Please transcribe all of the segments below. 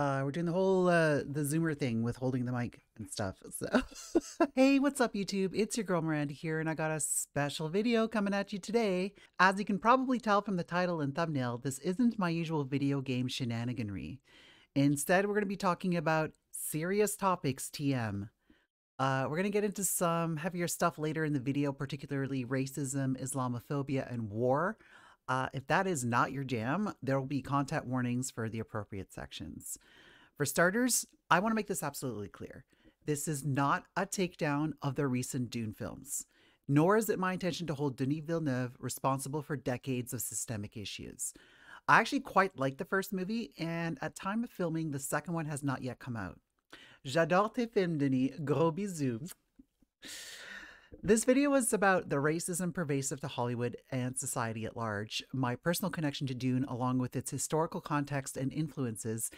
We're doing the whole the Zoomer thing with holding the mic and stuff. So, hey, what's up, YouTube? It's your girl Miranda here, and I got a special video coming at you today. As you can probably tell from the title and thumbnail, this isn't my usual video game shenaniganry. Instead, we're going to be talking about serious topics, TM. We're going to get into some heavier stuff later in the video, particularly racism, Islamophobia, and war. If that is not your jam, there will be content warnings for the appropriate sections. For starters, I want to make this absolutely clear. This is not a takedown of the recent Dune films, nor is it my intention to hold Denis Villeneuve responsible for decades of systemic issues. I actually quite like the first movie, and at time of filming, the second one has not yet come out. J'adore tes films, Denis. Gros bisous. This video was about the racism pervasive to Hollywood and society at large, my personal connection to Dune along with its historical context and influences,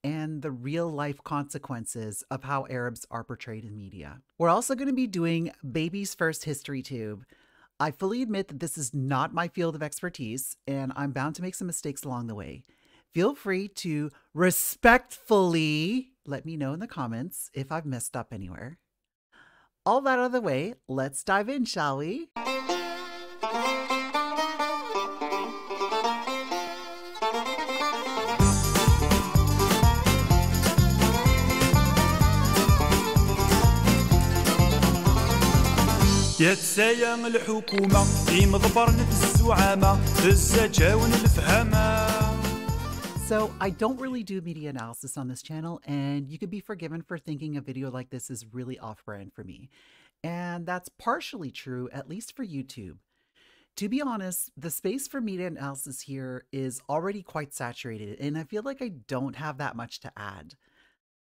and the real-life consequences of how Arabs are portrayed in media. We're also going to be doing Baby's First History Tube. I fully admit that this is not my field of expertise, and I'm bound to make some mistakes along the way. Feel free to respectfully let me know in the comments if I've messed up anywhere. All that out of the way, let's dive in, shall we? يتسايا الحكومة في مضبر نفس الزعامة الزجاون الفهامة. So I don't really do media analysis on this channel, and you could be forgiven for thinking a video like this is really off-brand for me. And that's partially true, at least for YouTube. To be honest, the space for media analysis here is already quite saturated, and I feel like I don't have that much to add.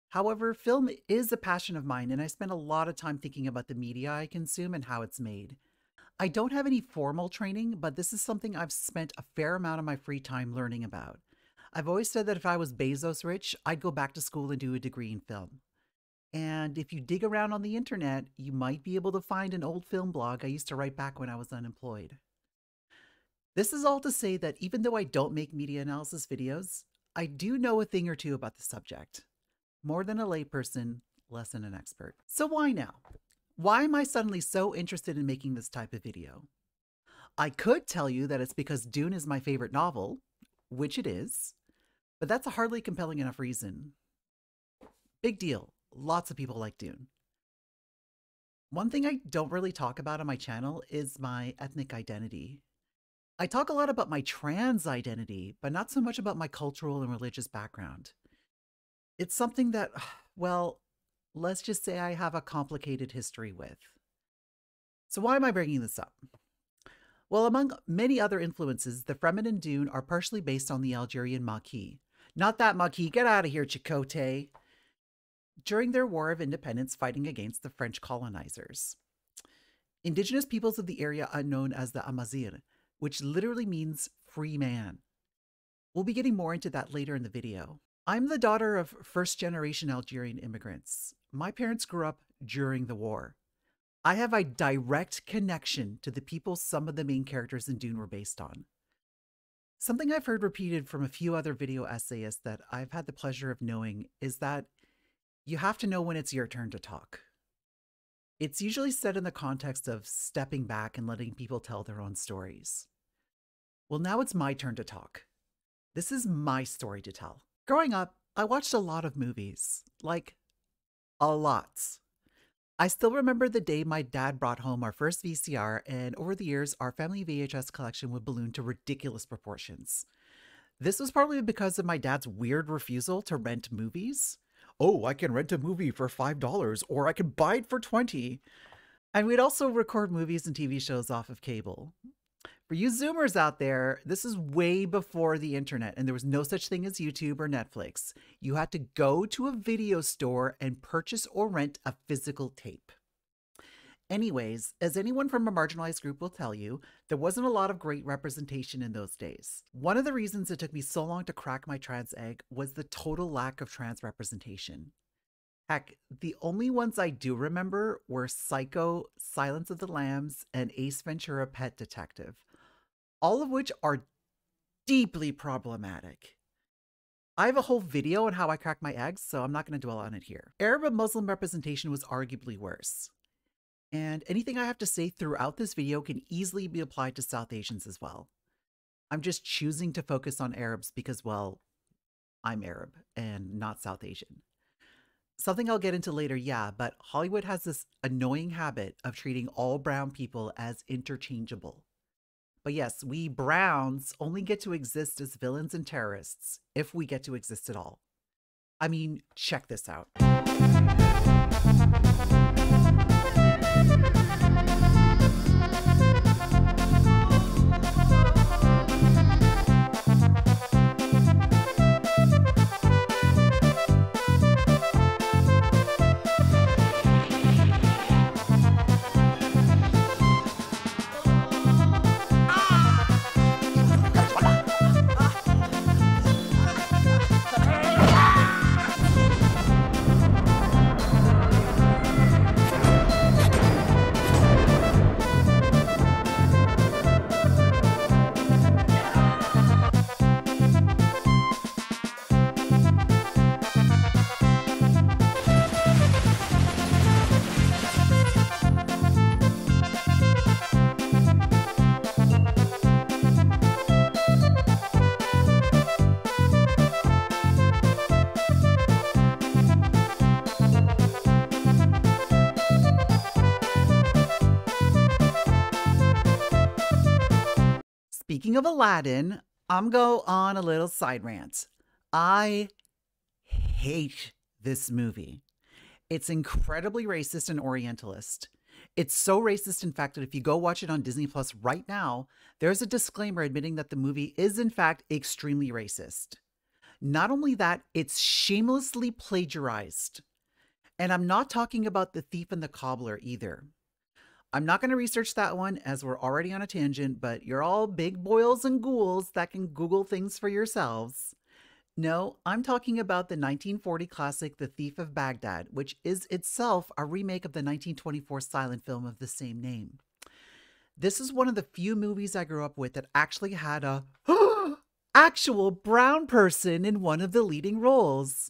However, film is a passion of mine, and I spend a lot of time thinking about the media I consume and how it's made. I don't have any formal training, but this is something I've spent a fair amount of my free time learning about. I've always said that if I was Bezos rich, I'd go back to school and do a degree in film. And if you dig around on the internet, you might be able to find an old film blog I used to write back when I was unemployed. This is all to say that even though I don't make media analysis videos, I do know a thing or two about the subject. More than a layperson, less than an expert. So why now? Why am I suddenly so interested in making this type of video? I could tell you that it's because Dune is my favorite novel, which it is. But that's a hardly compelling enough reason. Big deal. Lots of people like Dune. One thing I don't really talk about on my channel is my ethnic identity. I talk a lot about my trans identity, but not so much about my cultural and religious background. It's something that, well, let's just say I have a complicated history with. So why am I bringing this up? Well, among many other influences, the Fremen in Dune are partially based on the Algerian Maquis. Not that Maquis, get out of here, Chakotay. During their War of Independence fighting against the French colonizers. Indigenous peoples of the area are known as the Amazigh, which literally means free man. We'll be getting more into that later in the video. I'm the daughter of first-generation Algerian immigrants. My parents grew up during the war. I have a direct connection to the people some of the main characters in Dune were based on. Something I've heard repeated from a few other video essayists that I've had the pleasure of knowing is that you have to know when it's your turn to talk. It's usually said in the context of stepping back and letting people tell their own stories. Well, now it's my turn to talk. This is my story to tell. Growing up, I watched a lot of movies. Like, a lot. I still remember the day my dad brought home our first VCR, and over the years, our family VHS collection would balloon to ridiculous proportions. This was probably because of my dad's weird refusal to rent movies. Oh, I can rent a movie for $5, or I can buy it for $20. And we'd also record movies and TV shows off of cable. For you Zoomers out there, this is way before the internet, and there was no such thing as YouTube or Netflix. You had to go to a video store and purchase or rent a physical tape. Anyways, as anyone from a marginalized group will tell you, there wasn't a lot of great representation in those days. One of the reasons it took me so long to crack my trans egg was the total lack of trans representation. Heck, the only ones I do remember were Psycho, Silence of the Lambs, and Ace Ventura: Pet Detective. All of which are deeply problematic. I have a whole video on how I crack my eggs, so I'm not going to dwell on it here. Arab and Muslim representation was arguably worse. And anything I have to say throughout this video can easily be applied to South Asians as well. I'm just choosing to focus on Arabs because, well, I'm Arab and not South Asian. Something I'll get into later, yeah, but Hollywood has this annoying habit of treating all brown people as interchangeable. But yes, we browns only get to exist as villains and terrorists, if we get to exist at all. I mean, check this out. Speaking of Aladdin, I'm go on a little side rant. I hate this movie. It's incredibly racist and orientalist. It's so racist, in fact, that if you go watch it on Disney Plus right now, there's a disclaimer admitting that the movie is, in fact, extremely racist. Not only that, it's shamelessly plagiarized. And I'm not talking about The Thief and the Cobbler either. I'm not going to research that one as we're already on a tangent, but you're all big boils and ghouls that can Google things for yourselves. No, I'm talking about the 1940 classic The Thief of Baghdad, which is itself a remake of the 1924 silent film of the same name. This is one of the few movies I grew up with that actually had a actual brown person in one of the leading roles.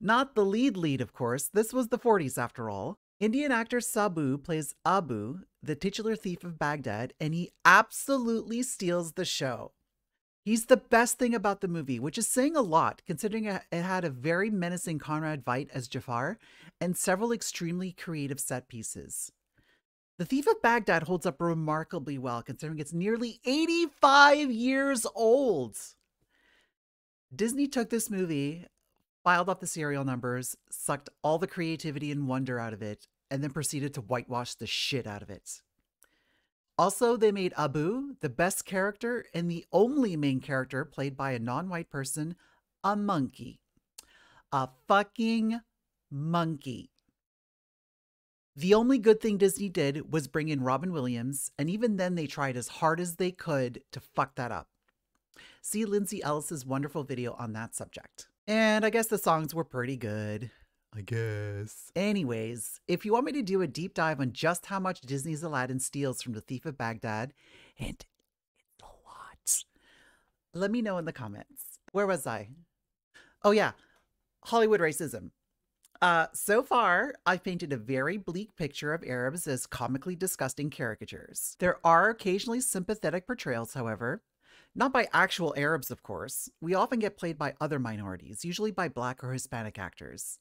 Not the lead, of course. This was the 40s after all. Indian actor Sabu plays Abu, the titular thief of Baghdad, and he absolutely steals the show. He's the best thing about the movie, which is saying a lot, considering it had a very menacing Conrad Veidt as Jafar and several extremely creative set pieces. The Thief of Baghdad holds up remarkably well, considering it's nearly 85 years old. Disney took this movie, filed off the serial numbers, sucked all the creativity and wonder out of it, and then proceeded to whitewash the shit out of it. Also, they made Abu the best character and the only main character played by a non-white person, a monkey. A fucking monkey. The only good thing Disney did was bring in Robin Williams, and even then they tried as hard as they could to fuck that up. See Lindsay Ellis's wonderful video on that subject. And I guess the songs were pretty good. I guess. Anyways, if you want me to do a deep dive on just how much Disney's Aladdin steals from The Thief of Baghdad, and it's a lot, let me know in the comments. Where was I? Oh yeah, Hollywood racism. So far, I've painted a very bleak picture of Arabs as comically disgusting caricatures. There are occasionally sympathetic portrayals, however. Not by actual Arabs, of course. We often get played by other minorities, usually by Black or Hispanic actors.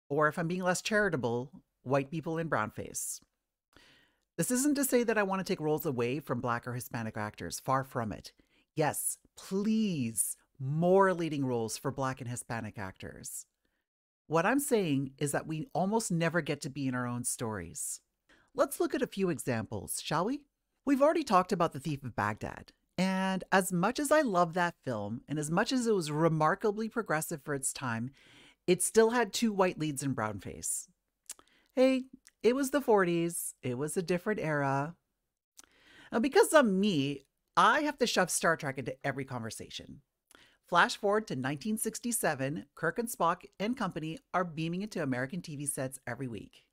Or if I'm being less charitable, white people in brownface. This isn't to say that I want to take roles away from Black or Hispanic actors. Far from it. Yes, please, more leading roles for Black and Hispanic actors. What I'm saying is that we almost never get to be in our own stories. Let's look at a few examples, shall we? We've already talked about The Thief of Baghdad. And as much as I love that film, and as much as it was remarkably progressive for its time, it still had two white leads in brownface. Hey, it was the 40s. It was a different era. Now, because I'm me, I have to shove Star Trek into every conversation. Flash forward to 1967, Kirk and Spock and company are beaming into American TV sets every week.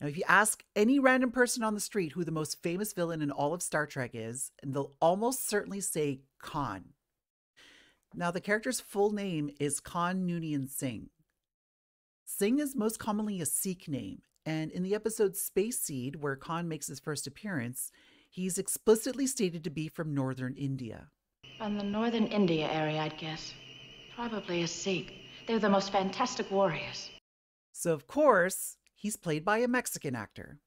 Now, if you ask any random person on the street who the most famous villain in all of Star Trek is, and they'll almost certainly say Khan. Now, the character's full name is Khan Noonien Singh. Singh is most commonly a Sikh name, and in the episode Space Seed, where Khan makes his first appearance, he's explicitly stated to be from northern India. From the northern India area, I'd guess. Probably a Sikh. They're the most fantastic warriors. So, of course, he's played by a Mexican actor,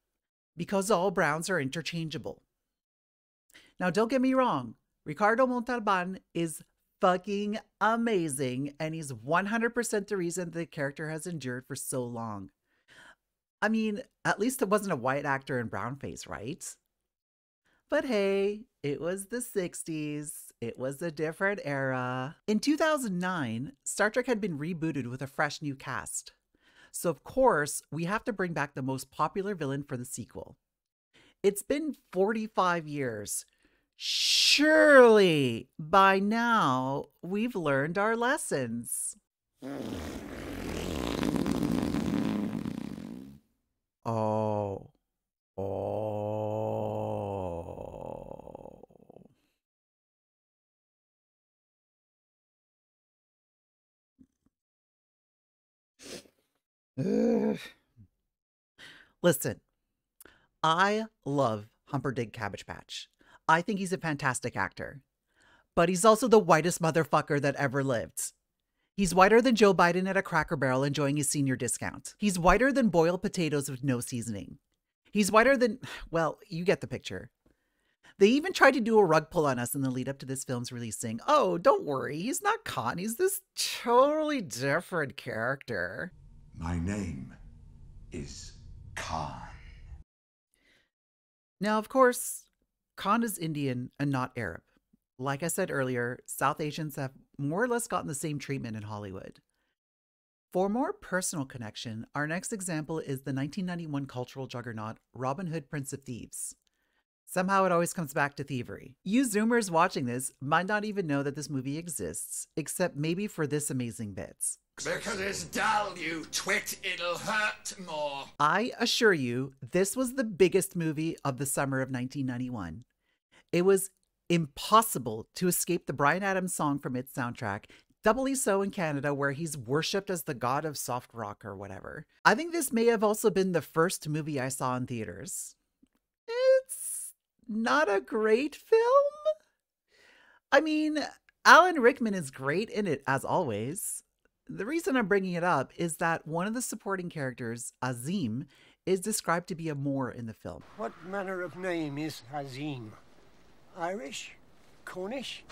because all Browns are interchangeable. Now, don't get me wrong, Ricardo Montalban is fucking amazing, and he's 100% the reason the character has endured for so long. I mean, at least it wasn't a white actor in brownface, right? But hey, it was the 60s. It was a different era. In 2009, Star Trek had been rebooted with a fresh new cast. So of course, we have to bring back the most popular villain for the sequel. It's been 45 years. Surely, by now, we've learned our lessons. Oh. Ugh. Listen, I love Humperdinck Cabbage Patch. I think he's a fantastic actor. But he's also the whitest motherfucker that ever lived. He's whiter than Joe Biden at a Cracker Barrel enjoying his senior discount. He's whiter than boiled potatoes with no seasoning. He's whiter than, well, you get the picture. They even tried to do a rug pull on us in the lead up to this film's release, saying, oh, don't worry, he's not Khan, he's this totally different character. My name is Khan. Now, of course, Khan is Indian and not Arab. Like I said earlier, South Asians have more or less gotten the same treatment in Hollywood. For more personal connection, our next example is the 1991 cultural juggernaut Robin Hood, Prince of Thieves. Somehow it always comes back to thievery. You Zoomers watching this might not even know that this movie exists, except maybe for this amazing bit. Because it's dull, you twit, it'll hurt more. I assure you, this was the biggest movie of the summer of 1991. It was impossible to escape the Bryan Adams song from its soundtrack, doubly so in Canada, where he's worshipped as the god of soft rock or whatever. I think this may have also been the first movie I saw in theaters. It's not a great film. I mean, Alan Rickman is great in it, as always. The reason I'm bringing it up is that one of the supporting characters, Azim, is described to be a Moor in the film. What manner of name is Azim? Irish? Cornish?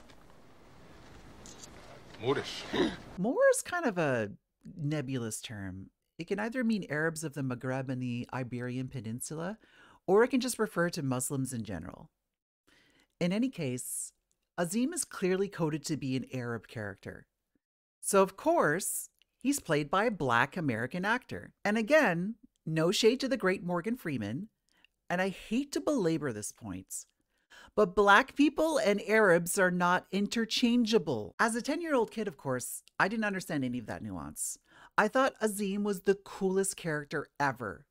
Moorish. Moor is kind of a nebulous term. It can either mean Arabs of the Maghreb and the Iberian Peninsula, or it can just refer to Muslims in general. In any case, Azim is clearly coded to be an Arab character. So of course, he's played by a Black American actor. And again, no shade to the great Morgan Freeman, and I hate to belabor this point, but Black people and Arabs are not interchangeable. As a 10-year-old kid, of course, I didn't understand any of that nuance. I thought Azim was the coolest character ever.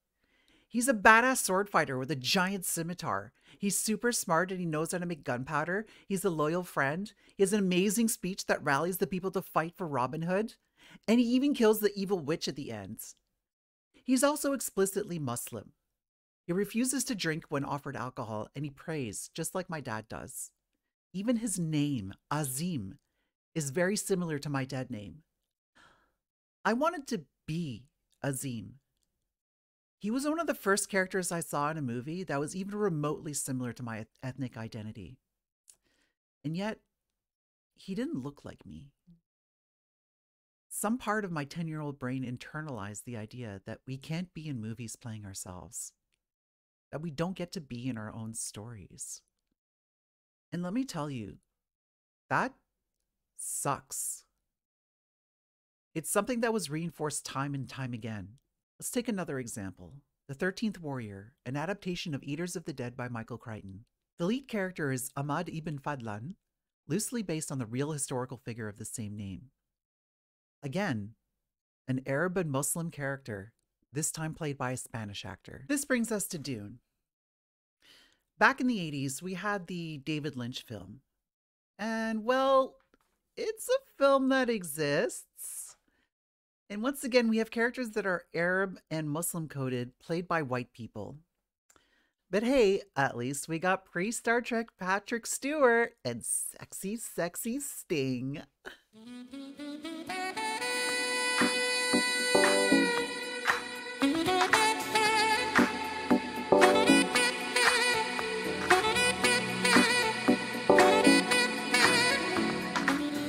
He's a badass sword fighter with a giant scimitar. He's super smart and he knows how to make gunpowder. He's a loyal friend. He has an amazing speech that rallies the people to fight for Robin Hood. And he even kills the evil witch at the end. He's also explicitly Muslim. He refuses to drink when offered alcohol, and he prays, just like my dad does. Even his name, Azim, is very similar to my dead name. I wanted to be Azim. He was one of the first characters I saw in a movie that was even remotely similar to my ethnic identity. And yet, he didn't look like me. Some part of my 10-year-old brain internalized the idea that we can't be in movies playing ourselves, that we don't get to be in our own stories. And let me tell you, that sucks. It's something that was reinforced time and time again. Let's take another example. The 13th Warrior, an adaptation of Eaters of the Dead by Michael Crichton. The lead character is Ahmad ibn Fadlan, loosely based on the real historical figure of the same name. Again, an Arab and Muslim character, this time played by a Spanish actor. This brings us to Dune. Back in the 80s, we had the David Lynch film. And well, it's a film that exists. And once again, we have characters that are Arab and Muslim coded, played by white people. But hey, at least we got pre-Star Trek Patrick Stewart and sexy, sexy Sting.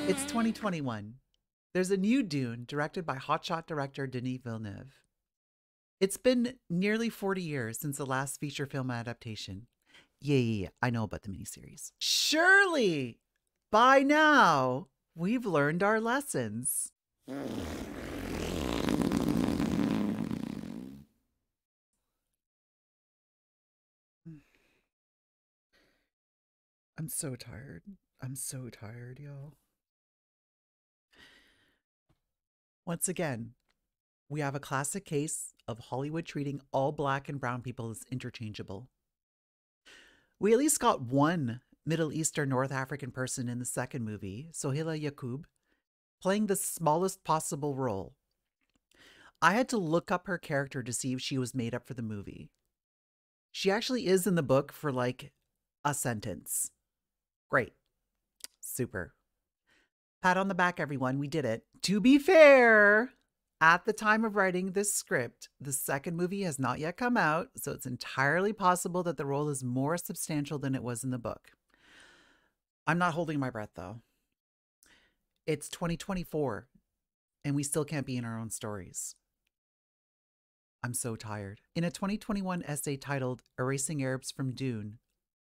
It's 2021. There's a new Dune directed by hotshot director Denis Villeneuve. It's been nearly 40 years since the last feature film adaptation. Yeah, I know about the miniseries. Surely, by now, we've learned our lessons. I'm so tired. I'm so tired, y'all. Once again, we have a classic case of Hollywood treating all Black and brown people as interchangeable. We at least got one Middle Eastern North African person in the second movie, Sohaila Yacoub, playing the smallest possible role. I had to look up her character to see if she was made up for the movie. She actually is in the book for like a sentence. Great. Super. Pat on the back, everyone. We did it. To be fair, at the time of writing this script, the second movie has not yet come out, so it's entirely possible that the role is more substantial than it was in the book. I'm not holding my breath, though. It's 2024, and we still can't be in our own stories. I'm so tired. In a 2021 essay titled Erasing Arabs from Dune,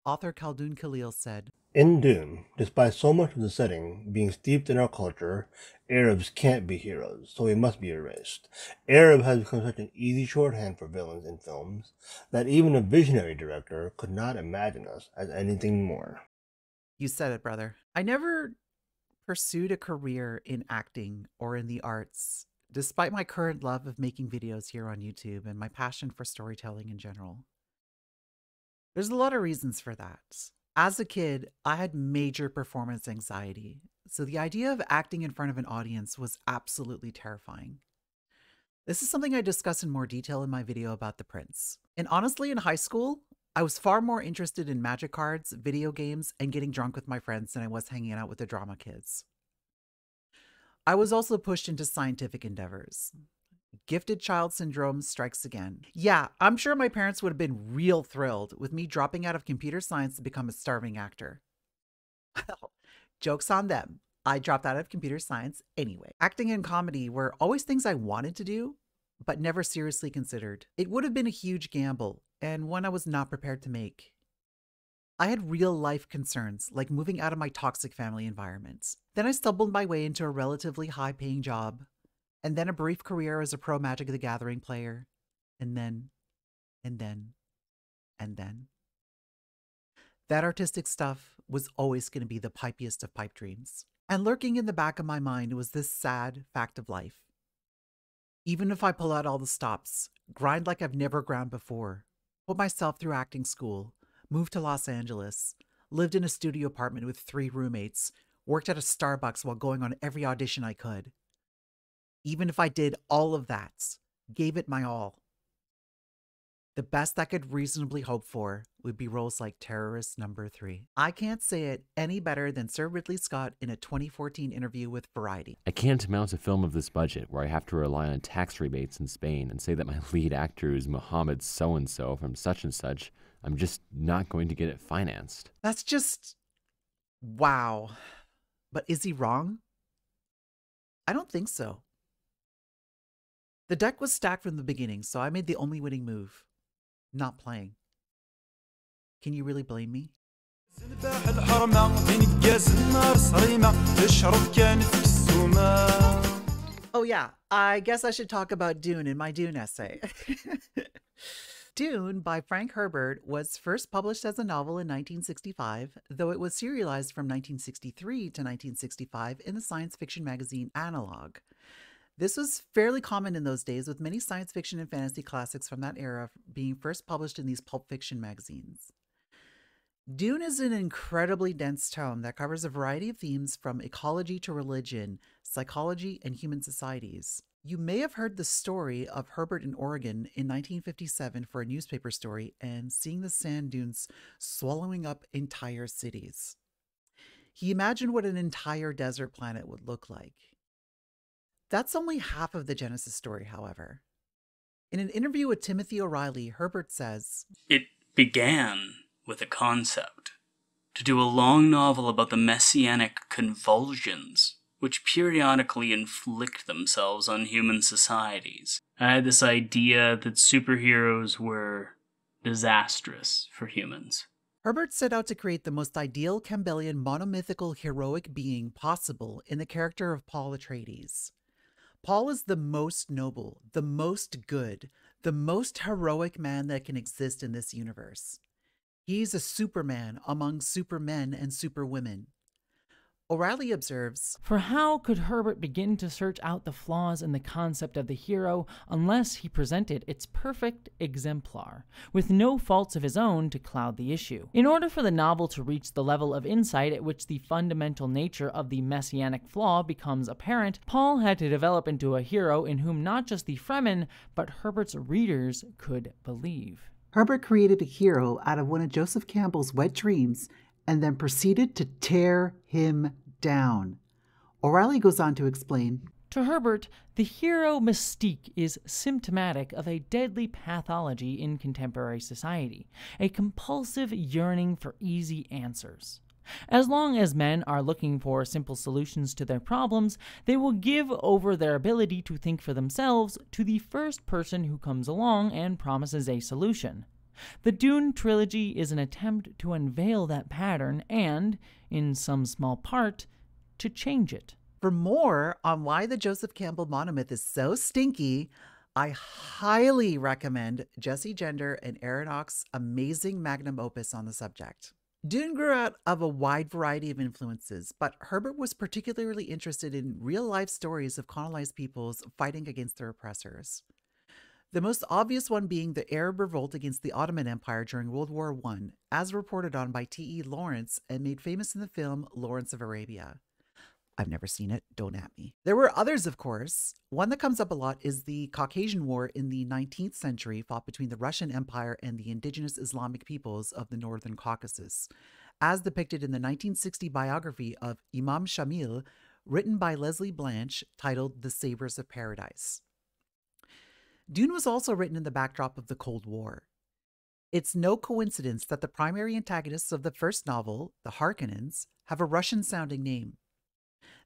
author Khaldoun Khalil said, "In Dune, despite so much of the setting being steeped in our culture, Arabs can't be heroes, so we must be erased. Arab has become such an easy shorthand for villains in films that even a visionary director could not imagine us as anything more." You said it, brother. I never pursued a career in acting or in the arts, despite my current love of making videos here on YouTube and my passion for storytelling in general. There's a lot of reasons for that. As a kid, I had major performance anxiety, so the idea of acting in front of an audience was absolutely terrifying. This is something I discuss in more detail in my video about The Prince. And honestly, in high school, I was far more interested in magic cards, video games, and getting drunk with my friends than I was hanging out with the drama kids. I was also pushed into scientific endeavors. Gifted child syndrome strikes again. Yeah, I'm sure my parents would have been real thrilled with me dropping out of computer science to become a starving actor. Well, joke's on them. I dropped out of computer science anyway. Acting and comedy were always things I wanted to do, but never seriously considered. It would have been a huge gamble, and one I was not prepared to make. I had real life concerns, like moving out of my toxic family environments. Then I stumbled my way into a relatively high-paying job, and then a brief career as a pro Magic the Gathering player, and then. That artistic stuff was always going to be the pipiest of pipe dreams. And lurking in the back of my mind was this sad fact of life. Even if I pull out all the stops, grind like I've never ground before, put myself through acting school, moved to Los Angeles, lived in a studio apartment with 3 roommates, worked at a Starbucks while going on every audition I could. Even if I did all of that, gave it my all, the best I could reasonably hope for would be roles like Terrorist Number 3. I can't say it any better than Sir Ridley Scott in a 2014 interview with Variety. "I can't mount a film of this budget where I have to rely on tax rebates in Spain and say that my lead actor is Mohammed so-and-so from such and such. I'm just not going to get it financed." That's just... wow. But is he wrong? I don't think so. The deck was stacked from the beginning, so I made the only winning move. Not playing. Can you really blame me? Oh yeah, I guess I should talk about Dune in my Dune essay. Dune by Frank Herbert was first published as a novel in 1965, though it was serialized from 1963 to 1965 in the science fiction magazine Analog. This was fairly common in those days, with many science fiction and fantasy classics from that era being first published in these pulp fiction magazines. Dune is an incredibly dense tome that covers a variety of themes from ecology to religion, psychology, and human societies. You may have heard the story of Herbert in Oregon in 1957 for a newspaper story and seeing the sand dunes swallowing up entire cities. He imagined what an entire desert planet would look like. That's only half of the Genesis story, however. In an interview with Timothy O'Reilly, Herbert says, "It began with a concept, to do a long novel about the messianic convulsions which periodically inflict themselves on human societies. I had this idea that superheroes were disastrous for humans." Herbert set out to create the most ideal Campbellian monomythical heroic being possible in the character of Paul Atreides. Paul is the most noble, the most good, the most heroic man that can exist in this universe. He's a Superman among supermen and superwomen. O'Reilly observes, "For how could Herbert begin to search out the flaws in the concept of the hero unless he presented its perfect exemplar, with no faults of his own to cloud the issue? In order for the novel to reach the level of insight at which the fundamental nature of the messianic flaw becomes apparent, Paul had to develop into a hero in whom not just the Fremen, but Herbert's readers could believe." Herbert created a hero out of one of Joseph Campbell's wet dreams and then proceeded to tear him down. O'Reilly goes on to explain, "To Herbert, the hero mystique is symptomatic of a deadly pathology in contemporary society, a compulsive yearning for easy answers. As long as men are looking for simple solutions to their problems, they will give over their ability to think for themselves to the first person who comes along and promises a solution. The Dune trilogy is an attempt to unveil that pattern and, in some small part, to change it." For more on why the Joseph Campbell monomyth is so stinky, I highly recommend Jesse Gender and Aaron Ock's amazing magnum opus on the subject. Dune grew out of a wide variety of influences, but Herbert was particularly interested in real-life stories of colonized peoples fighting against their oppressors. The most obvious one being the Arab revolt against the Ottoman Empire during World War I, as reported on by T.E. Lawrence and made famous in the film Lawrence of Arabia. I've never seen it, don't at me. There were others, of course. One that comes up a lot is the Caucasian War in the 19th century, fought between the Russian Empire and the indigenous Islamic peoples of the Northern Caucasus, as depicted in the 1960 biography of Imam Shamil, written by Lesley Blanch, titled The Sabres of Paradise. Dune was also written in the backdrop of the Cold War. It's no coincidence that the primary antagonists of the first novel, the Harkonnens, have a Russian-sounding name.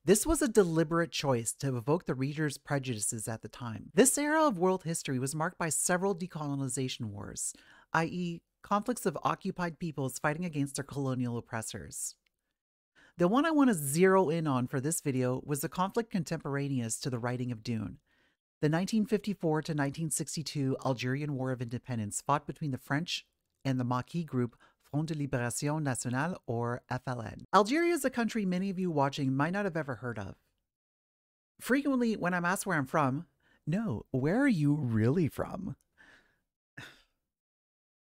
This was a deliberate choice to evoke the reader's prejudices at the time. This era of world history was marked by several decolonization wars, i.e., conflicts of occupied peoples fighting against their colonial oppressors. The one I want to zero in on for this video was the conflict contemporaneous to the writing of Dune, the 1954 to 1962 Algerian War of Independence fought between the French and the Maquis group Front de Libération Nationale, or FLN. Algeria is a country many of you watching might not have ever heard of. Frequently, when I'm asked where I'm from, no, where are you really from?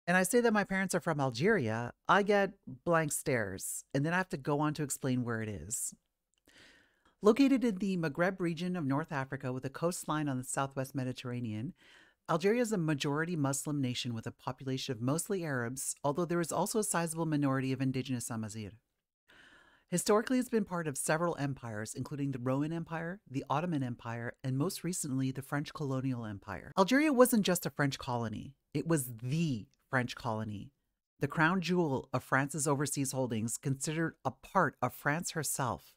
And I say that my parents are from Algeria, I get blank stares, and then I have to go on to explain where it is. Located in the Maghreb region of North Africa with a coastline on the southwest Mediterranean, Algeria is a majority Muslim nation with a population of mostly Arabs, although there is also a sizable minority of indigenous Amazigh. Historically, it's been part of several empires, including the Roman Empire, the Ottoman Empire, and most recently, the French colonial empire. Algeria wasn't just a French colony. It was the French colony, the crown jewel of France's overseas holdings, considered a part of France herself.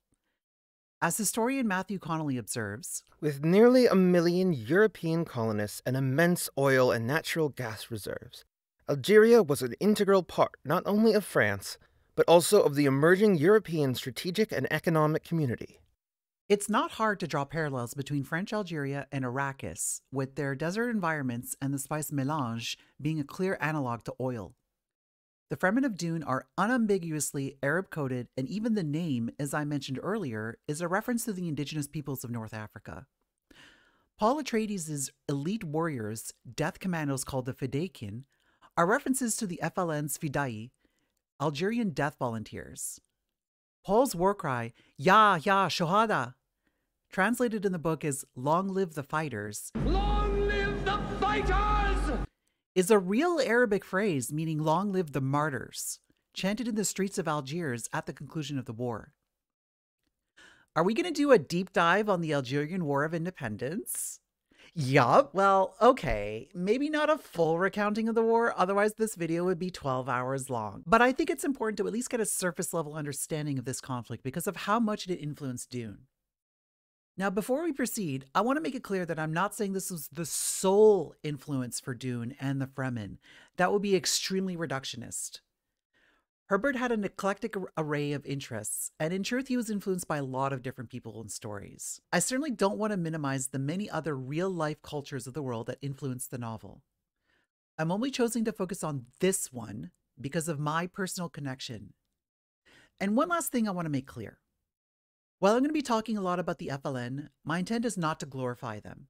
As historian Matthew Connelly observes, with nearly 1 million European colonists and immense oil and natural gas reserves, Algeria was an integral part not only of France, but also of the emerging European strategic and economic community. It's not hard to draw parallels between French Algeria and Arrakis, with their desert environments and the spice mélange being a clear analog to oil. The Fremen of Dune are unambiguously Arab-coded, and even the name, as I mentioned earlier, is a reference to the indigenous peoples of North Africa. Paul Atreides' elite warriors, death commandos called the Fedaykin, are references to the FLN's Fidai, Algerian death volunteers. Paul's war cry, Ya, Ya, Shohada, translated in the book as Long Live the Fighters. Long live the fighters! Is a real Arabic phrase meaning long live the martyrs, chanted in the streets of Algiers at the conclusion of the war. Are we going to do a deep dive on the Algerian War of Independence? Yup. Well, okay, maybe not a full recounting of the war, otherwise this video would be 12 hours long. But I think it's important to at least get a surface level understanding of this conflict because of how much it influenced Dune. Now, before we proceed, I want to make it clear that I'm not saying this was the sole influence for Dune and the Fremen. That would be extremely reductionist. Herbert had an eclectic array of interests, and in truth, he was influenced by a lot of different people and stories. I certainly don't want to minimize the many other real-life cultures of the world that influenced the novel. I'm only choosing to focus on this one because of my personal connection. And one last thing I want to make clear. While I'm going to be talking a lot about the FLN, my intent is not to glorify them.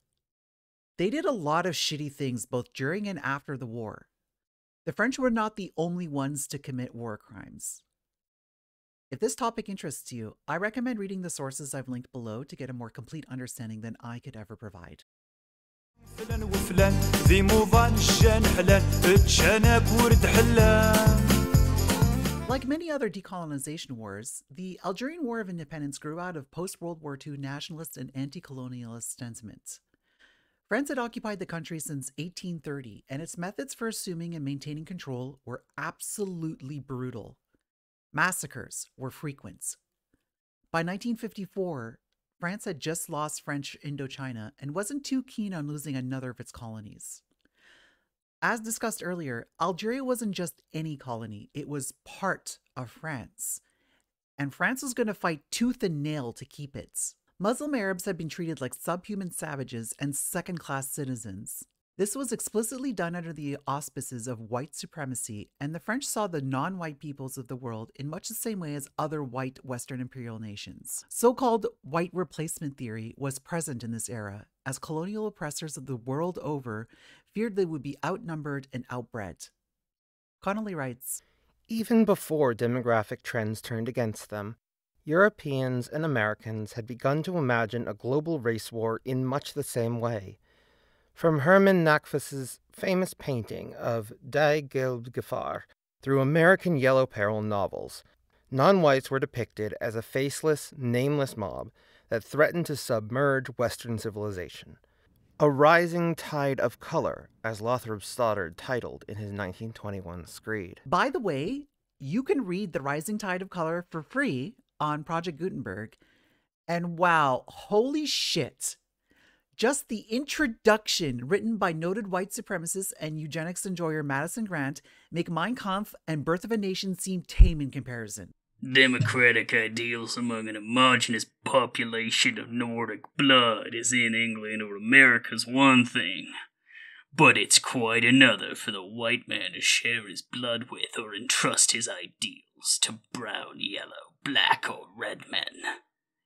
They did a lot of shitty things both during and after the war. The French were not the only ones to commit war crimes. If this topic interests you, I recommend reading the sources I've linked below to get a more complete understanding than I could ever provide. Like many other decolonization wars, the Algerian War of Independence grew out of post-World War II nationalist and anti-colonialist sentiments. France had occupied the country since 1830, and its methods for assuming and maintaining control were absolutely brutal. Massacres were frequent. By 1954, France had just lost French Indochina and wasn't too keen on losing another of its colonies. As discussed earlier, Algeria wasn't just any colony, it was part of France. And France was going to fight tooth and nail to keep it. Muslim Arabs had been treated like subhuman savages and second-class citizens. This was explicitly done under the auspices of white supremacy, and the French saw the non-white peoples of the world in much the same way as other white Western imperial nations. So-called white replacement theory was present in this era, as colonial oppressors of the world over feared they would be outnumbered and outbred. Connelly writes, Even before demographic trends turned against them, Europeans and Americans had begun to imagine a global race war in much the same way. From Hermann Nachfess's famous painting of Die Gelbe Gefahr through American Yellow Peril novels, non-whites were depicted as a faceless, nameless mob that threatened to submerge Western civilization. A rising tide of color, as Lothrop Stoddard titled in his 1921 screed. By the way, you can read The Rising Tide of Color for free on Project Gutenberg, and wow, holy shit. Just the introduction written by noted white supremacist and eugenics enjoyer Madison Grant make Mein Kampf and Birth of a Nation seem tame in comparison. Democratic ideals among an homogeneous population of Nordic blood is in England or America's one thing, but it's quite another for the white man to share his blood with or entrust his ideals to brown, yellow, black, or red men.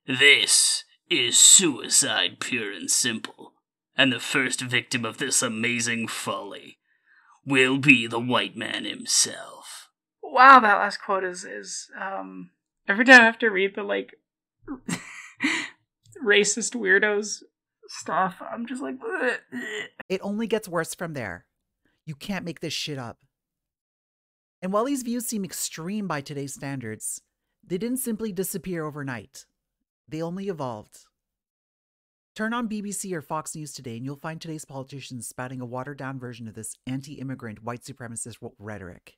This is suicide pure and simple, and the first victim of this amazing folly will be the white man himself. Wow, that last quote is every time I have to read the, racist weirdos stuff, I'm just like, ugh. It only gets worse from there. You can't make this shit up. And while these views seem extreme by today's standards, they didn't simply disappear overnight. They only evolved. Turn on BBC or Fox News today and you'll find today's politicians spouting a watered-down version of this anti-immigrant white supremacist rhetoric.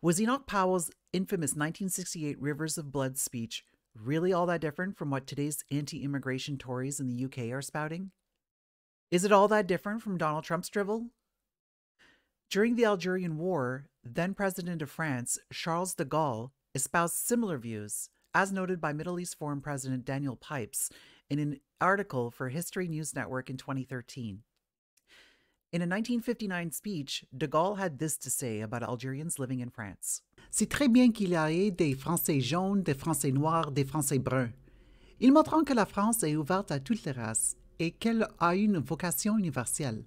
Was Enoch Powell's infamous 1968 Rivers of Blood speech really all that different from what today's anti-immigration Tories in the UK are spouting? Is it all that different from Donald Trump's drivel? During the Algerian War, then President of France, Charles de Gaulle, espoused similar views, as noted by Middle East Forum President Daniel Pipes in an article for History News Network in 2013. In a 1959 speech, de Gaulle had this to say about Algerians living in France. C'est très bien qu'il y ait des Français jaunes, des Français noirs, des Français bruns. Ils montrent que la France est ouverte à toutes les races et qu'elle a une vocation universelle,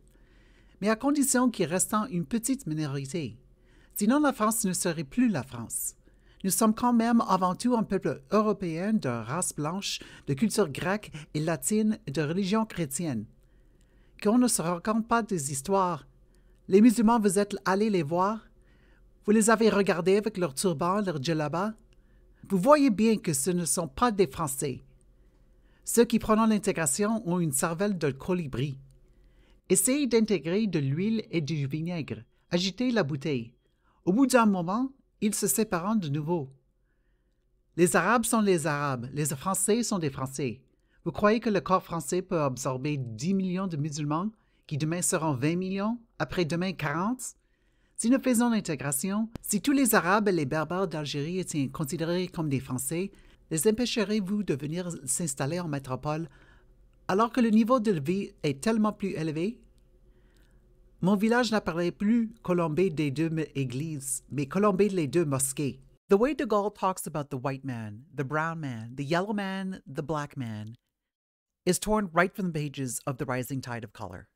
mais à condition qu'il reste une petite minorité. Sinon, la France ne serait plus la France. Nous sommes quand même avant tout un peuple européen de race blanche, de culture grecque et latine et de religion chrétienne. Qu'on ne se raconte pas des histoires. Les musulmans, vous êtes allés les voir? Vous les avez regardés avec leurs turbans, leurs djellabas? Vous voyez bien que ce ne sont pas des Français. Ceux qui prônent l'intégration ont une cervelle de colibri. Essayez d'intégrer de l'huile et du vinaigre. Agitez la bouteille. Au bout d'un moment, ils se séparent de nouveau. Les Arabes sont les Arabes, les Français sont des Français. Vous croyez que le corps français peut absorber 10 millions de musulmans, qui demain seront 20 millions, après-demain 40? Si nous faisons l'intégration, si tous les Arabes et les Berbères d'Algérie étaient considérés comme des Français, les empêcherez-vous de venir s'installer en métropole alors que le niveau de vie est tellement plus élevé? Mon village n'apparaît plus colombé des deux églises, mais colombé les deux mosquées. The way de Gaulle talks about the white man, the brown man, the yellow man, the black man, is torn right from the pages of The Rising Tide of Color.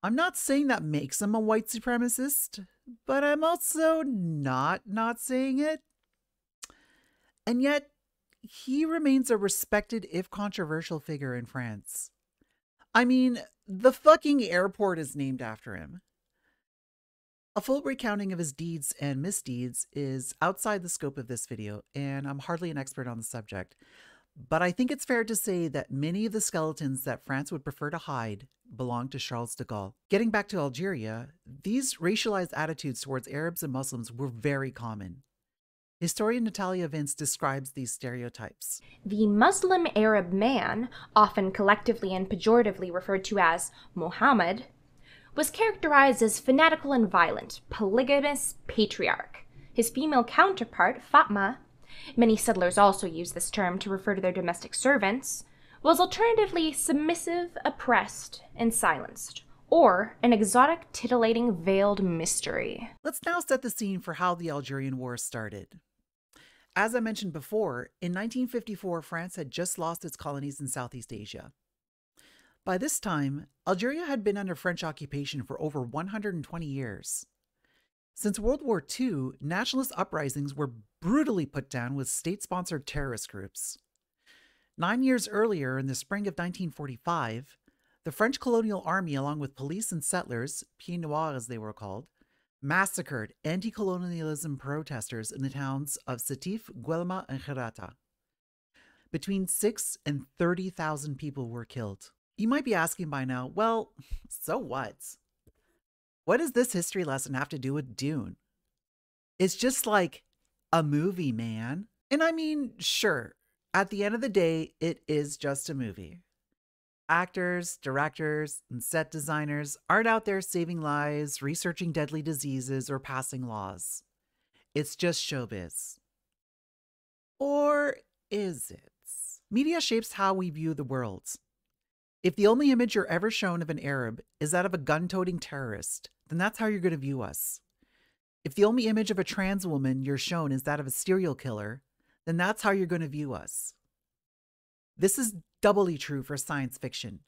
I'm not saying that makes him a white supremacist, but I'm also not saying it. And yet, he remains a respected, if controversial, figure in France. I mean, the fucking airport is named after him. A full recounting of his deeds and misdeeds is outside the scope of this video, and I'm hardly an expert on the subject. But I think it's fair to say that many of the skeletons that France would prefer to hide belong to Charles de Gaulle. Getting back to Algeria, these racialized attitudes towards Arabs and Muslims were very common. Historian Natalia Vince describes these stereotypes. The Muslim Arab man, often collectively and pejoratively referred to as Muhammad, was characterized as fanatical and violent, polygamous patriarch. His female counterpart, Fatma, many settlers also use this term to refer to their domestic servants, was alternatively submissive, oppressed, and silenced, or an exotic, titillating, veiled mystery. Let's now set the scene for how the Algerian War started. As I mentioned before, in 1954, France had just lost its colonies in Southeast Asia. By this time, Algeria had been under French occupation for over 120 years. Since World War II, nationalist uprisings were brutally put down with state-sponsored terrorist groups. 9 years earlier, in the spring of 1945, the French colonial army, along with police and settlers, Pieds Noirs as they were called, massacred anti-colonialism protesters in the towns of Sétif, Guelma, and Kherata. Between 6,000 and 30,000 people were killed. You might be asking by now, well, so what? What does this history lesson have to do with Dune? It's just like a movie, man. And I mean, sure, at the end of the day, it is just a movie. Actors, directors, and set designers aren't out there saving lives, researching deadly diseases, or passing laws. It's just showbiz. Or is it? Media shapes how we view the world. If the only image you're ever shown of an Arab is that of a gun-toting terrorist, then that's how you're going to view us. If the only image of a trans woman you're shown is that of a serial killer, then that's how you're going to view us. This is doubly true for science fiction.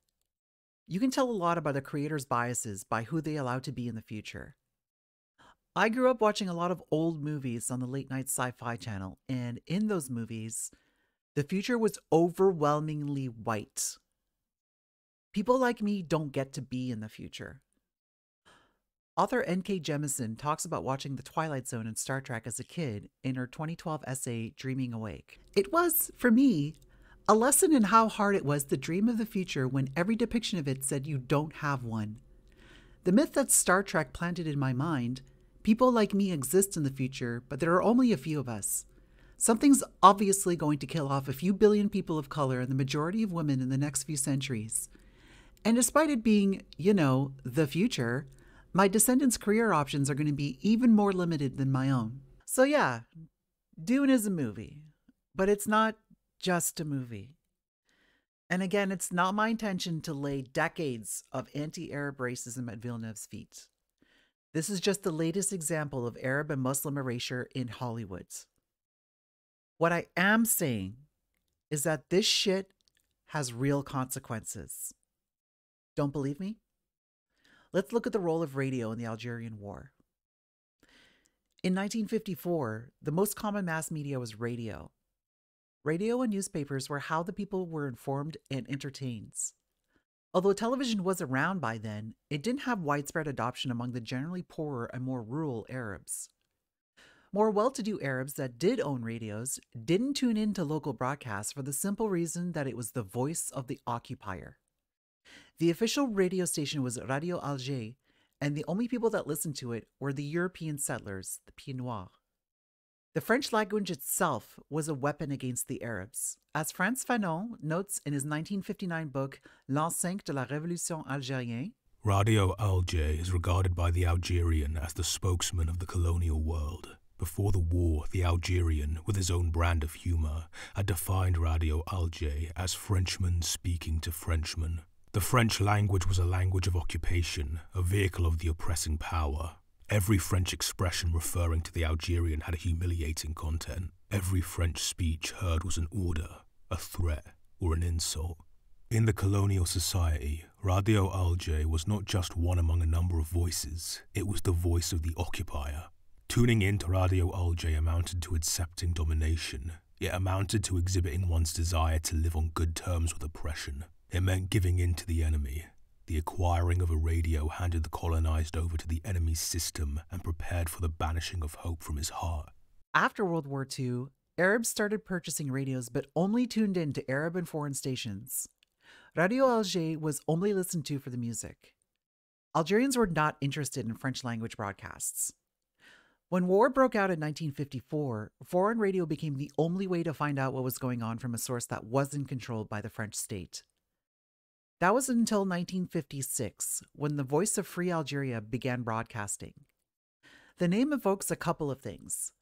You can tell a lot about a creator's biases by who they allow to be in the future. I grew up watching a lot of old movies on the late-night sci-fi channel, and in those movies, the future was overwhelmingly white. People like me don't get to be in the future. Author N.K. Jemisin talks about watching The Twilight Zone and Star Trek as a kid in her 2012 essay, Dreaming Awake. It was, for me, a lesson in how hard it was to dream of the future when every depiction of it said you don't have one. The myth that Star Trek planted in my mind, people like me exist in the future, but there are only a few of us. Something's obviously going to kill off a few billion people of color and the majority of women in the next few centuries. And despite it being, you know, the future, my descendants' career options are going to be even more limited than my own. So yeah, Dune is a movie, but it's not just a movie. And again, it's not my intention to lay decades of anti-Arab racism at Villeneuve's feet. This is just the latest example of Arab and Muslim erasure in Hollywood. What I am saying is that this shit has real consequences. Don't believe me? Let's look at the role of radio in the Algerian War. In 1954, the most common mass media was radio. Radio and newspapers were how the people were informed and entertained. Although television was around by then, it didn't have widespread adoption among the generally poorer and more rural Arabs. More well-to-do Arabs that did own radios didn't tune in to local broadcasts for the simple reason that it was the voice of the occupier. The official radio station was Radio Alger, and the only people that listened to it were the European settlers, the Pieds Noirs. The French language itself was a weapon against the Arabs. As Frantz Fanon notes in his 1959 book L'Enceinte de la Révolution Algérienne, Radio Alger is regarded by the Algerian as the spokesman of the colonial world. Before the war, the Algerian, with his own brand of humour, had defined Radio Alger as Frenchmen speaking to Frenchmen. The French language was a language of occupation, a vehicle of the oppressing power. Every French expression referring to the Algerian had a humiliating content. Every French speech heard was an order, a threat, or an insult. In the colonial society, Radio Alger was not just one among a number of voices, it was the voice of the occupier. Tuning in to Radio Alger amounted to accepting domination. It amounted to exhibiting one's desire to live on good terms with oppression. It meant giving in to the enemy. The acquiring of a radio handed the colonized over to the enemy's system and prepared for the banishing of hope from his heart. After World War II, Arabs started purchasing radios but only tuned in to Arab and foreign stations. Radio Alger was only listened to for the music. Algerians were not interested in French language broadcasts. When war broke out in 1954, foreign radio became the only way to find out what was going on from a source that wasn't controlled by the French state. That was until 1956, when the Voice of Free Algeria began broadcasting. The name evokes a couple of things.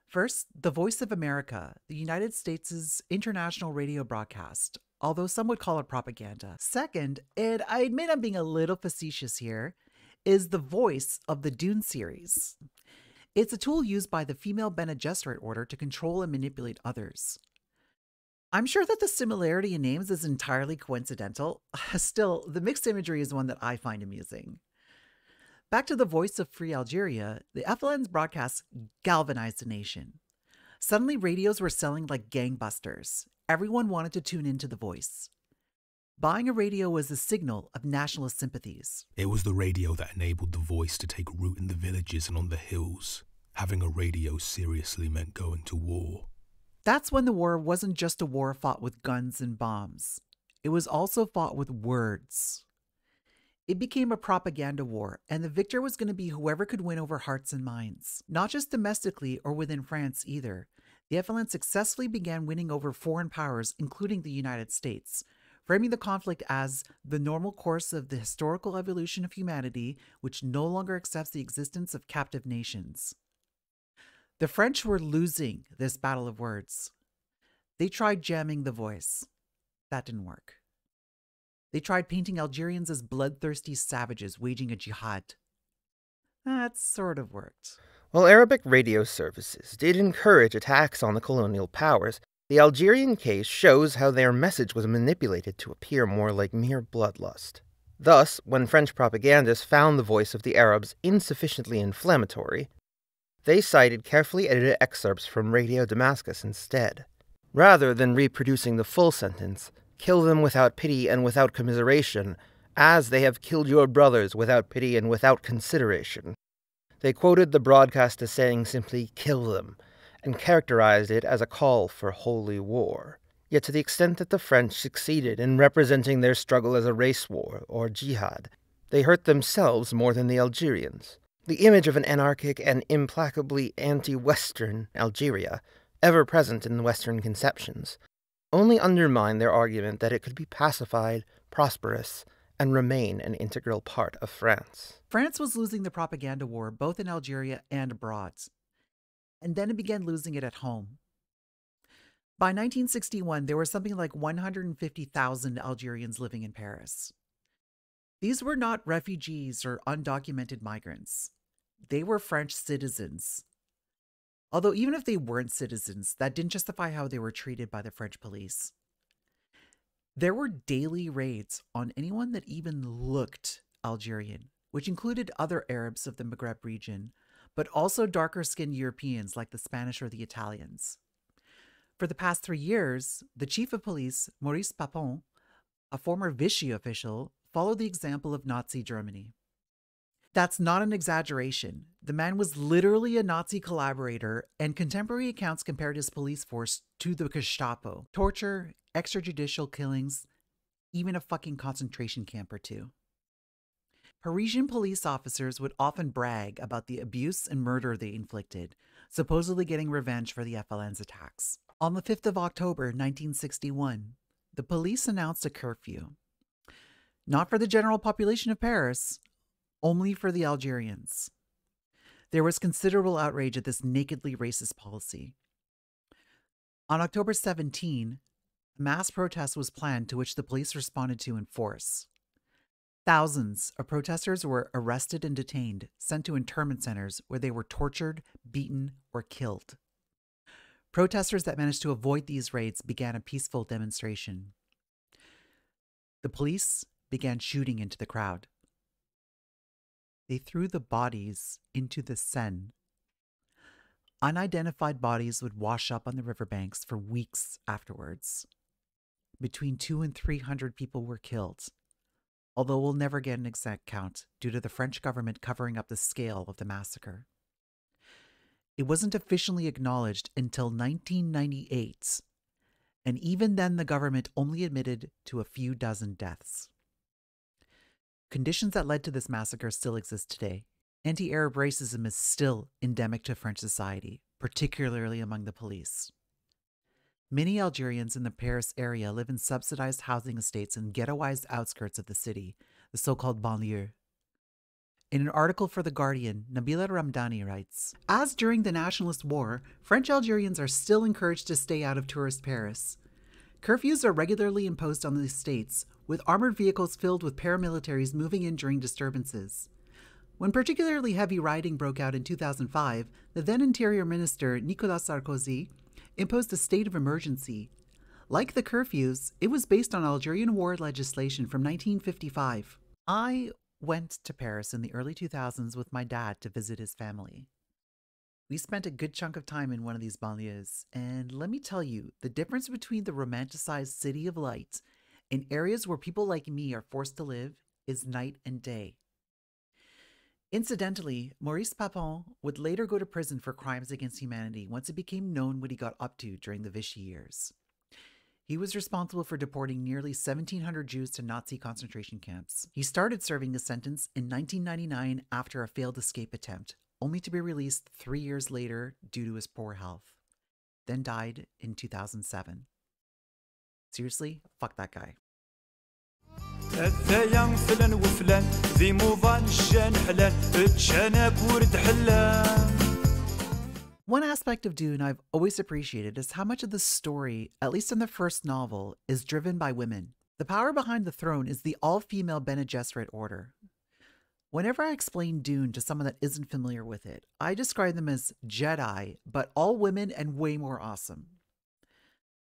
First, the Voice of America, the United States' international radio broadcast, although some would call it propaganda. Second, and I admit I'm being a little facetious here, is the voice of the Dune series. It's a tool used by the female Bene Gesserit order to control and manipulate others. I'm sure that the similarity in names is entirely coincidental. Still, the mixed imagery is one that I find amusing. Back to the Voice of Free Algeria, the FLN's broadcasts galvanized the nation. Suddenly, radios were selling like gangbusters. Everyone wanted to tune into the Voice. Buying a radio was a signal of nationalist sympathies. It was the radio that enabled the Voice to take root in the villages and on the hills. Having a radio seriously meant going to war. That's when the war wasn't just a war fought with guns and bombs. It was also fought with words. It became a propaganda war, and the victor was going to be whoever could win over hearts and minds. Not just domestically or within France either. The FLN successfully began winning over foreign powers, including the United States, framing the conflict as the normal course of the historical evolution of humanity, which no longer accepts the existence of captive nations. The French were losing this battle of words. They tried jamming the Voice. That didn't work. They tried painting Algerians as bloodthirsty savages waging a jihad. That sort of worked. While Arabic radio services did encourage attacks on the colonial powers, the Algerian case shows how their message was manipulated to appear more like mere bloodlust. Thus, when French propagandists found the voice of the Arabs insufficiently inflammatory, they cited carefully edited excerpts from Radio Damascus instead. Rather than reproducing the full sentence, "Kill them without pity and without commiseration, as they have killed your brothers without pity and without consideration," they quoted the broadcast as saying simply, "kill them," and characterized it as a call for holy war. Yet to the extent that the French succeeded in representing their struggle as a race war, or jihad, they hurt themselves more than the Algerians. The image of an anarchic and implacably anti-Western Algeria, ever present in Western conceptions, only undermined their argument that it could be pacified, prosperous, and remain an integral part of France. France was losing the propaganda war both in Algeria and abroad, and then it began losing it at home. By 1961, there were something like 150,000 Algerians living in Paris. These were not refugees or undocumented migrants. They were French citizens. Although even if they weren't citizens, that didn't justify how they were treated by the French police. There were daily raids on anyone that even looked Algerian, which included other Arabs of the Maghreb region, but also darker-skinned Europeans like the Spanish or the Italians. For the past 3 years, the chief of police, Maurice Papon, a former Vichy official, followed the example of Nazi Germany. That's not an exaggeration. The man was literally a Nazi collaborator, and contemporary accounts compared his police force to the Gestapo. Torture, extrajudicial killings, even a fucking concentration camp or two. Parisian police officers would often brag about the abuse and murder they inflicted, supposedly getting revenge for the FLN's attacks. On the 5th of October, 1961, the police announced a curfew. Not for the general population of Paris, only for the Algerians. There was considerable outrage at this nakedly racist policy. On October 17, a mass protest was planned to which the police responded to in force. Thousands of protesters were arrested and detained, sent to internment centers where they were tortured, beaten, or killed. Protesters that managed to avoid these raids began a peaceful demonstration. The police began shooting into the crowd. They threw the bodies into the Seine. Unidentified bodies would wash up on the riverbanks for weeks afterwards. Between 200 and 300 people were killed, although we'll never get an exact count due to the French government covering up the scale of the massacre. It wasn't officially acknowledged until 1998, and even then the government only admitted to a few dozen deaths. Conditions that led to this massacre still exist today. Anti-Arab racism is still endemic to French society, particularly among the police. Many Algerians in the Paris area live in subsidized housing estates in ghettoized outskirts of the city, the so-called banlieue. In an article for The Guardian, Nabila Ramdani writes, "As during the Nationalist War, French Algerians are still encouraged to stay out of tourist Paris. Curfews are regularly imposed on the estates, with armored vehicles filled with paramilitaries moving in during disturbances. When particularly heavy rioting broke out in 2005, the then Interior Minister Nicolas Sarkozy imposed a state of emergency. Like the curfews, it was based on Algerian war legislation from 1955. I went to Paris in the early 2000s with my dad to visit his family. We spent a good chunk of time in one of these banlieues, and let me tell you, the difference between the romanticized City of Light and areas where people like me are forced to live is night and day." Incidentally, Maurice Papon would later go to prison for crimes against humanity once it became known what he got up to during the Vichy years. He was responsible for deporting nearly 1,700 Jews to Nazi concentration camps. He started serving his sentence in 1999 after a failed escape attempt, only to be released 3 years later due to his poor health, then died in 2007. Seriously, fuck that guy. الثيان فلان وفلان ذي موضان الجان حلال الجناب ورد حلال. One aspect of Dune I've always appreciated is how much of the story, at least in the first novel, is driven by women. The power behind the throne is the all-female Bene Gesserit order. Whenever I explain Dune to someone that isn't familiar with it, I describe them as Jedi, but all women and way more awesome.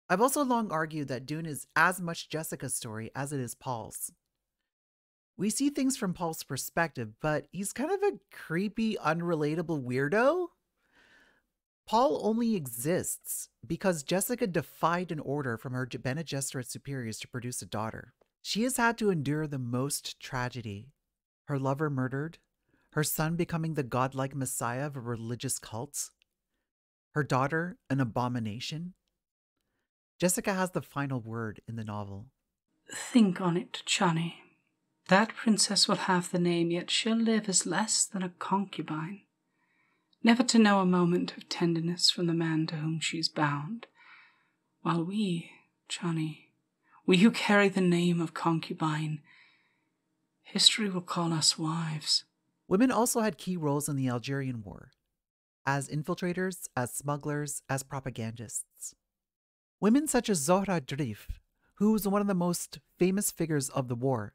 I've also long argued that Dune is as much Jessica's story as it is Paul's. We see things from Paul's perspective, but he's kind of a creepy, unrelatable weirdo. Paul only exists because Jessica defied an order from her Bene Gesserit superiors to produce a daughter. She has had to endure the most tragedy. Her lover murdered, her son becoming the godlike messiah of a religious cult, her daughter an abomination. Jessica has the final word in the novel. Think on it, Johnny. That princess will have the name, yet she'll live as less than a concubine. Never to know a moment of tenderness from the man to whom she's bound. While we, Johnny, we who carry the name of concubine, history will call us wives. Women also had key roles in the Algerian War, as infiltrators, as smugglers, as propagandists. Women such as Zohra Drif, who was one of the most famous figures of the war.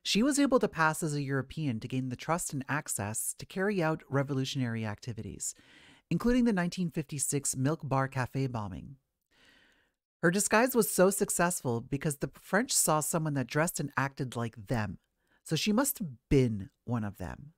She was able to pass as a European to gain the trust and access to carry out revolutionary activities, including the 1956 Milk Bar Cafe bombing. Her disguise was so successful because the French saw someone that dressed and acted like them, so she must have been one of them.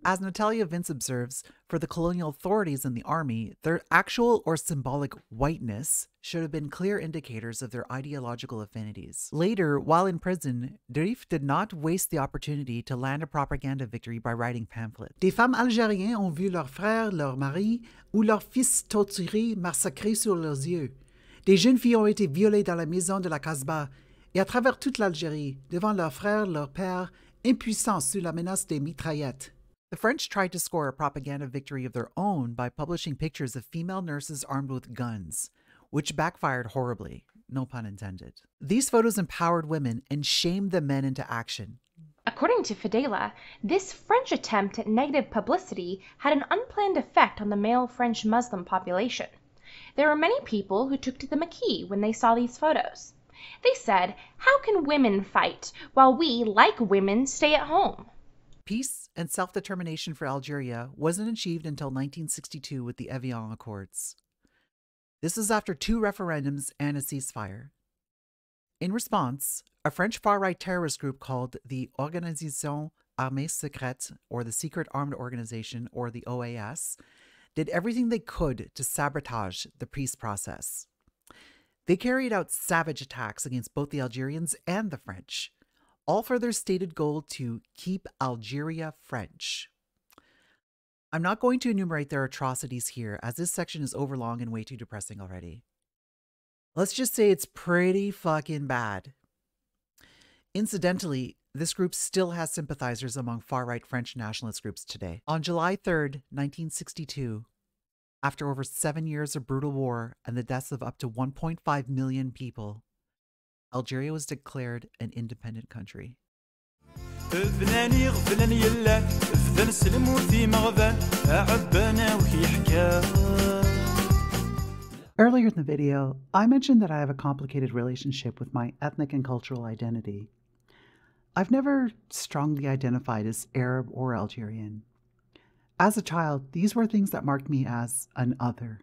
As Natalia Vince observes, for the colonial authorities and the army, their actual or symbolic whiteness should have been clear indicators of their ideological affinities. Later, while in prison, Dreyf did not waste the opportunity to land a propaganda victory by writing pamphlets. Des femmes algériennes ont vu leurs frères, leurs maris ou leurs fils torturés, massacrés sur leurs yeux. Des jeunes filles ont été violées dans la maison de la Casbah et à travers toute l'Algérie, devant leurs frères, leurs pères, impuissants sous la menace des mitraillettes. The French tried to score a propaganda victory of their own by publishing pictures of female nurses armed with guns, which backfired horribly, no pun intended. These photos empowered women and shamed the men into action. According to Fadela, this French attempt at negative publicity had an unplanned effect on the male French Muslim population. There were many people who took to the maquis when they saw these photos. They said, "How can women fight while we, like women, stay at home?" Peace and self-determination for Algeria wasn't achieved until 1962 with the Evian Accords. This was after 2 referendums and a ceasefire. In response, a French far-right terrorist group called the Organisation Armée Secrète, or the Secret Armed Organization, or the OAS, did everything they could to sabotage the peace process. They carried out savage attacks against both the Algerians and the French, all for their stated goal to keep Algeria French. I'm not going to enumerate their atrocities here, as this section is overlong and way too depressing already. Let's just say it's pretty fucking bad. Incidentally, this group still has sympathizers among far-right French nationalist groups today. On July 3rd, 1962, after over 7 years of brutal war and the deaths of up to 1.5 million people, Algeria was declared an independent country. Earlier in the video, I mentioned that I have a complicated relationship with my ethnic and cultural identity. I've never strongly identified as Arab or Algerian. As a child, these were things that marked me as an other.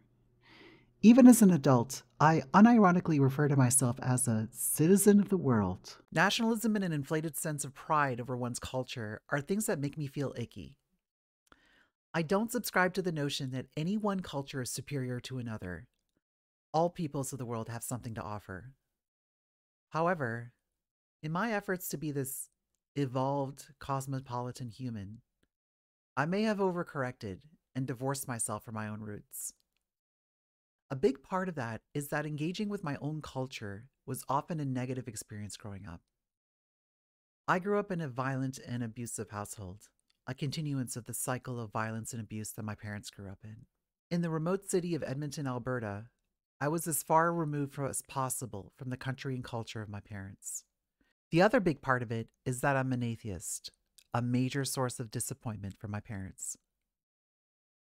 Even as an adult, I unironically refer to myself as a citizen of the world. Nationalism and an inflated sense of pride over one's culture are things that make me feel icky. I don't subscribe to the notion that any one culture is superior to another. All peoples of the world have something to offer. However, in my efforts to be this evolved cosmopolitan human, I may have overcorrected and divorced myself from my own roots. A big part of that is that engaging with my own culture was often a negative experience growing up. I grew up in a violent and abusive household, a continuance of the cycle of violence and abuse that my parents grew up in. In the remote city of Edmonton, Alberta, I was as far removed as possible from the country and culture of my parents. The other big part of it is that I'm an atheist, a major source of disappointment for my parents.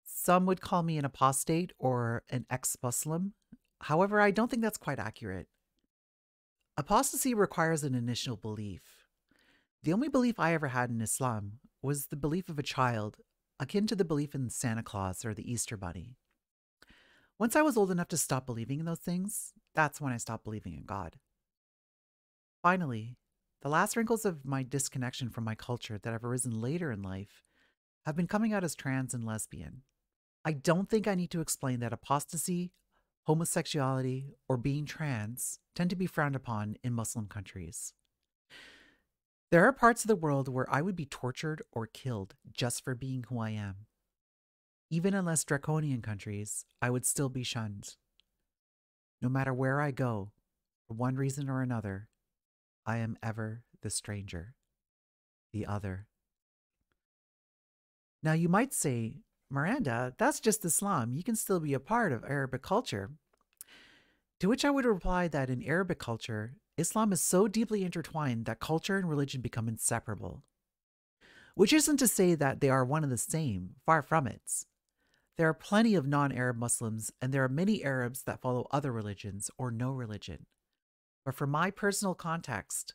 Some would call me an apostate or an ex-Muslim. However, I don't think that's quite accurate. Apostasy requires an initial belief. The only belief I ever had in Islam was the belief of a child, akin to the belief in Santa Claus or the Easter Bunny. Once I was old enough to stop believing in those things, that's when I stopped believing in God. Finally, the last wrinkles of my disconnection from my culture that have arisen later in life have been coming out as trans and lesbian. I don't think I need to explain that apostasy, homosexuality, or being trans tend to be frowned upon in Muslim countries. There are parts of the world where I would be tortured or killed just for being who I am. Even in less draconian countries, I would still be shunned. No matter where I go, for one reason or another, I am ever the stranger, the other. Now you might say, Miranda, that's just Islam. You can still be a part of Arabic culture. To which I would reply that in Arabic culture, Islam is so deeply intertwined that culture and religion become inseparable. Which isn't to say that they are one and the same, far from it. There are plenty of non-Arab Muslims, and there are many Arabs that follow other religions or no religion. But from my personal context,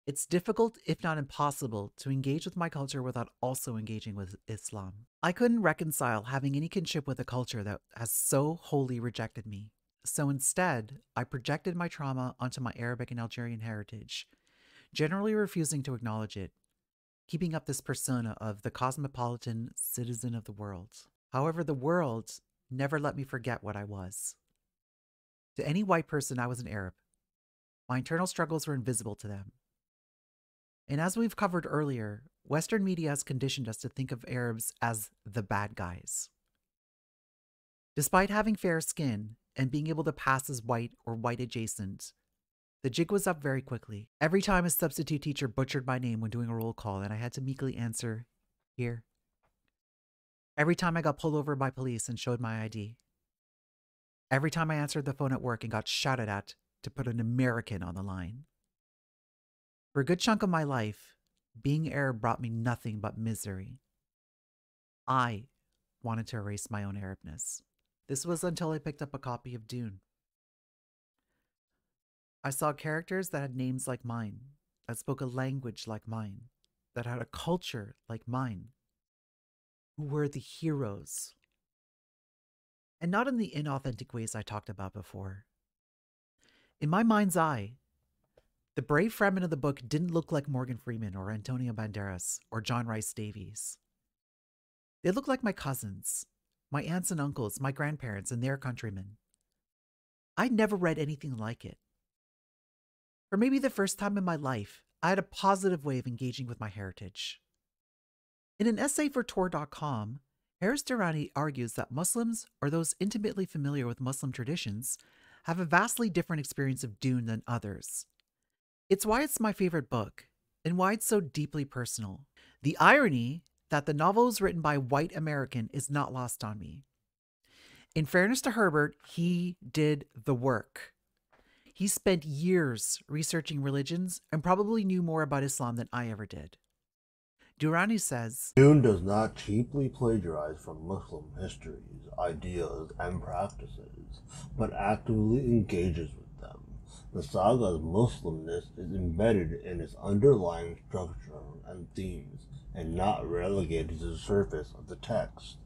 it's difficult, if not impossible, to engage with my culture without also engaging with Islam. I couldn't reconcile having any kinship with a culture that has so wholly rejected me. So instead, I projected my trauma onto my Arabic and Algerian heritage, generally refusing to acknowledge it, keeping up this persona of the cosmopolitan citizen of the world. However, the world never let me forget what I was. To any white person, I was an Arab. My internal struggles were invisible to them. And as we've covered earlier, Western media has conditioned us to think of Arabs as the bad guys. Despite having fair skin and being able to pass as white or white adjacent, the jig was up very quickly. Every time a substitute teacher butchered my name when doing a roll call and I had to meekly answer, here. Every time I got pulled over by police and showed my ID. Every time I answered the phone at work and got shouted at to put an American on the line. For a good chunk of my life, being Arab brought me nothing but misery. I wanted to erase my own Arabness. This was until I picked up a copy of Dune. I saw characters that had names like mine, that spoke a language like mine, that had a culture like mine, who were the heroes. And not in the inauthentic ways I talked about before. In my mind's eye, the brave Fremen of the book didn't look like Morgan Freeman or Antonio Banderas or John Rhys Davies. They looked like my cousins, my aunts and uncles, my grandparents, and their countrymen. I'd never read anything like it. For maybe the first time in my life, I had a positive way of engaging with my heritage. In an essay for Tor.com, Harris Durrani argues that Muslims, or those intimately familiar with Muslim traditions, have a vastly different experience of Dune than others. It's why it's my favorite book, and why it's so deeply personal. The irony that the novel is written by a white American is not lost on me. In fairness to Herbert, he did the work. He spent years researching religions and probably knew more about Islam than I ever did. Durrani says, Dune does not cheaply plagiarize from Muslim histories, ideas, and practices, but actively engages with them. The saga's Muslimness is embedded in its underlying structure and themes, and not relegated to the surface of the text.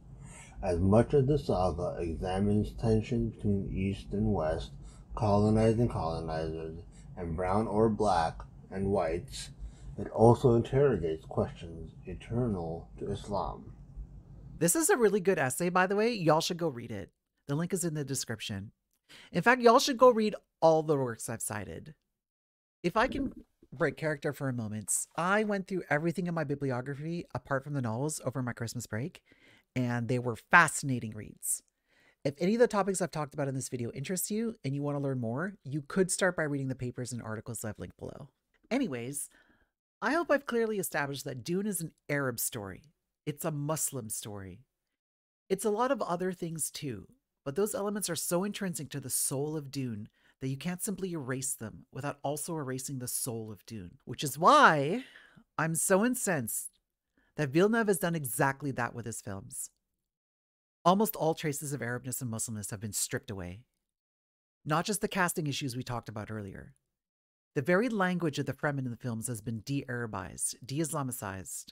As much as the saga examines tensions between East and West, colonized and colonizers, and brown or black and whites, it also interrogates questions eternal to Islam. This is a really good essay, by the way. Y'all should go read it. The link is in the description. In fact, y'all should go read all the works I've cited. If I can break character for a moment, I went through everything in my bibliography apart from the novels over my Christmas break, and they were fascinating reads. If any of the topics I've talked about in this video interest you and you want to learn more, you could start by reading the papers and articles I've linked below. Anyways, I hope I've clearly established that Dune is an Arab story. It's a Muslim story. It's a lot of other things too, but those elements are so intrinsic to the soul of Dune that you can't simply erase them without also erasing the soul of Dune, which is why I'm so incensed that Villeneuve has done exactly that with his films. Almost all traces of Arabness and Muslimness have been stripped away. Not just the casting issues we talked about earlier. The very language of the Fremen in the films has been de-Arabized, de-Islamicized.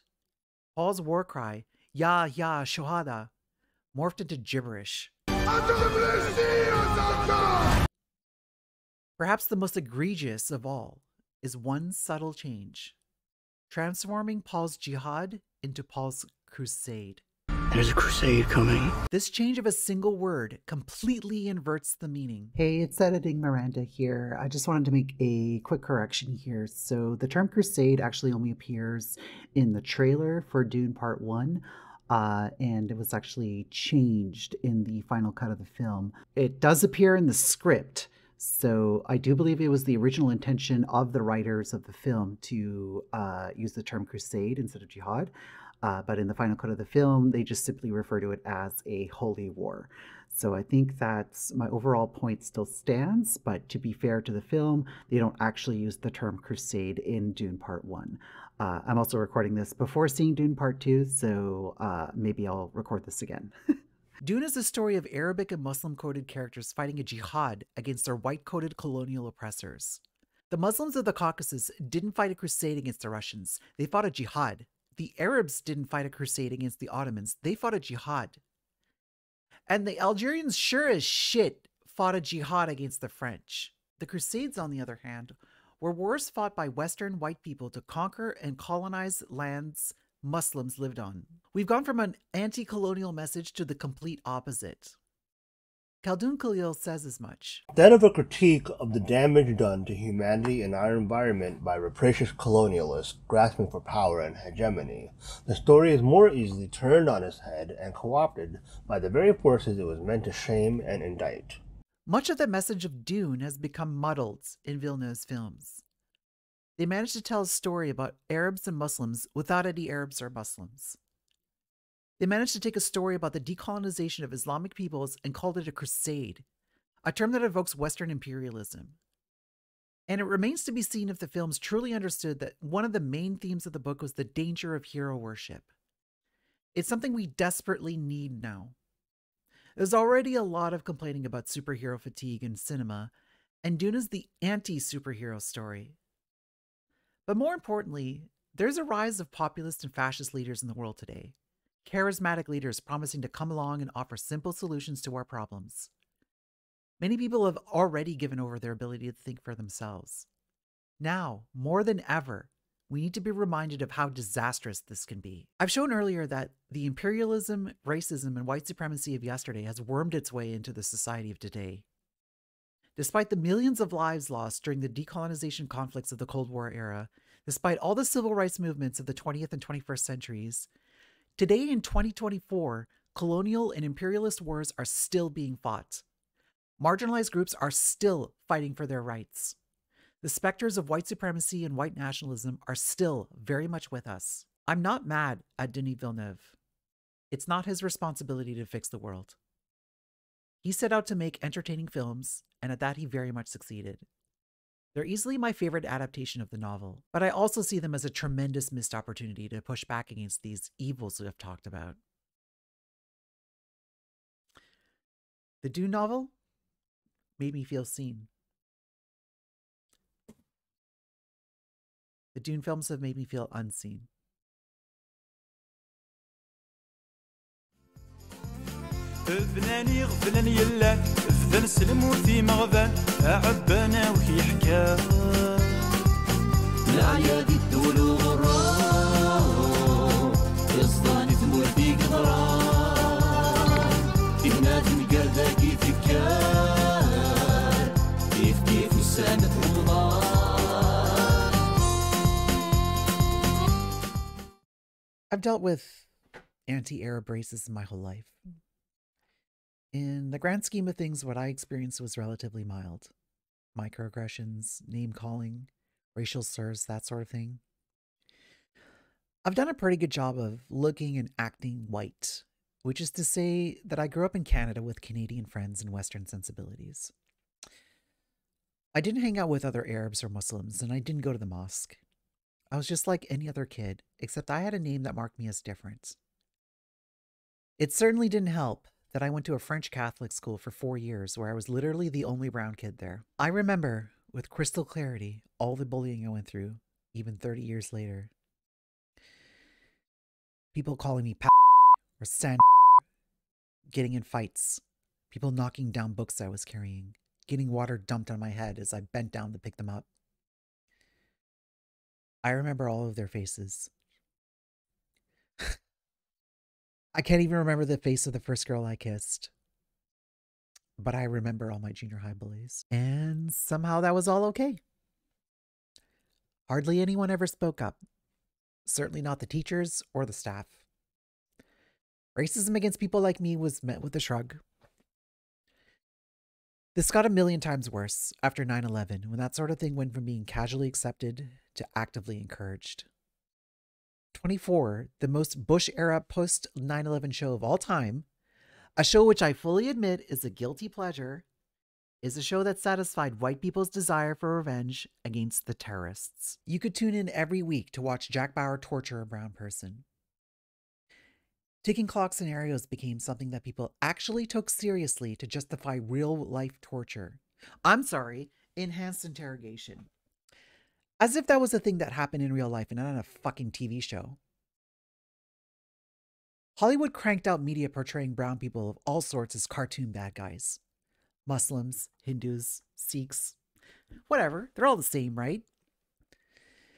Paul's war cry, Ya, Ya, Shohada, morphed into gibberish. Perhaps the most egregious of all is one subtle change, transforming Paul's jihad into Paul's crusade. There's a crusade coming. This change of a single word completely inverts the meaning. Hey, it's Editing Miranda here. I just wanted to make a quick correction here. So the term crusade actually only appears in the trailer for Dune Part 1. And it was actually changed in the final cut of the film. It does appear in the script. So I do believe it was the original intention of the writers of the film to use the term crusade instead of jihad. But in the final cut of the film, they just simply refer to it as a holy war. So I think that's my overall point still stands, but to be fair to the film, they don't actually use the term crusade in Dune Part 1. I'm also recording this before seeing Dune Part 2, so maybe I'll record this again. Dune is a story of Arabic and Muslim-coded characters fighting a jihad against their white-coded colonial oppressors. The Muslims of the Caucasus didn't fight a crusade against the Russians. They fought a jihad. The Arabs didn't fight a crusade against the Ottomans. They fought a jihad. And the Algerians sure as shit fought a jihad against the French. The Crusades, on the other hand, were wars fought by Western white people to conquer and colonize lands Muslims lived on. We've gone from an anti-colonial message to the complete opposite. Khaldun Khalil says as much. Instead of a critique of the damage done to humanity and our environment by rapacious colonialists grasping for power and hegemony, the story is more easily turned on its head and co-opted by the very forces it was meant to shame and indict. Much of the message of Dune has become muddled in Villeneuve's films. They managed to tell a story about Arabs and Muslims without any Arabs or Muslims. They managed to take a story about the decolonization of Islamic peoples and called it a crusade, a term that evokes Western imperialism. And it remains to be seen if the films truly understood that one of the main themes of the book was the danger of hero worship. It's something we desperately need now. There's already a lot of complaining about superhero fatigue in cinema, and Dune is the anti-superhero story. But more importantly, there's a rise of populist and fascist leaders in the world today. Charismatic leaders promising to come along and offer simple solutions to our problems. Many people have already given over their ability to think for themselves. Now, more than ever, we need to be reminded of how disastrous this can be. I've shown earlier that the imperialism, racism, and white supremacy of yesterday has wormed its way into the society of today. Despite the millions of lives lost during the decolonization conflicts of the Cold War era, despite all the civil rights movements of the 20th and 21st centuries, today in 2024, colonial and imperialist wars are still being fought. Marginalized groups are still fighting for their rights. The specters of white supremacy and white nationalism are still very much with us. I'm not mad at Denis Villeneuve. It's not his responsibility to fix the world. He set out to make entertaining films, and at that he very much succeeded. They're easily my favorite adaptation of the novel, but I also see them as a tremendous missed opportunity to push back against these evils we have talked about. The Dune novel made me feel seen. The Dune films have made me feel unseen. فناني غفلان يلان فذن سلموثي مغفان أعبانا وكي حكا العيا دي الدول وغرام يصداني ثمور في قدران إبنات القردة كيف كان كيف السنة رمضان. I've dealt with anti-Arab racism my whole life. In the grand scheme of things, what I experienced was relatively mild. Microaggressions, name-calling, racial slurs, that sort of thing. I've done a pretty good job of looking and acting white, which is to say that I grew up in Canada with Canadian friends and Western sensibilities. I didn't hang out with other Arabs or Muslims, and I didn't go to the mosque. I was just like any other kid, except I had a name that marked me as different. It certainly didn't help that I went to a French Catholic school for 4 years where I was literally the only brown kid there. I remember, with crystal clarity, all the bullying I went through, even 30 years later. People calling me or sand, getting in fights, people knocking down books I was carrying, getting water dumped on my head as I bent down to pick them up. I remember all of their faces. I can't even remember the face of the first girl I kissed. But I remember all my junior high bullies. And somehow that was all okay. Hardly anyone ever spoke up. Certainly not the teachers or the staff. Racism against people like me was met with a shrug. This got a million times worse after 9/11, when that sort of thing went from being casually accepted to actively encouraged. 24, the most Bush-era post-9/11 show of all time, a show which I fully admit is a guilty pleasure, is a show that satisfied white people's desire for revenge against the terrorists. You could tune in every week to watch Jack Bauer torture a brown person. Ticking clock scenarios became something that people actually took seriously to justify real-life torture. I'm sorry, enhanced interrogation. As if that was a thing that happened in real life and not on a fucking TV show. Hollywood cranked out media portraying brown people of all sorts as cartoon bad guys. Muslims, Hindus, Sikhs, whatever, they're all the same, right?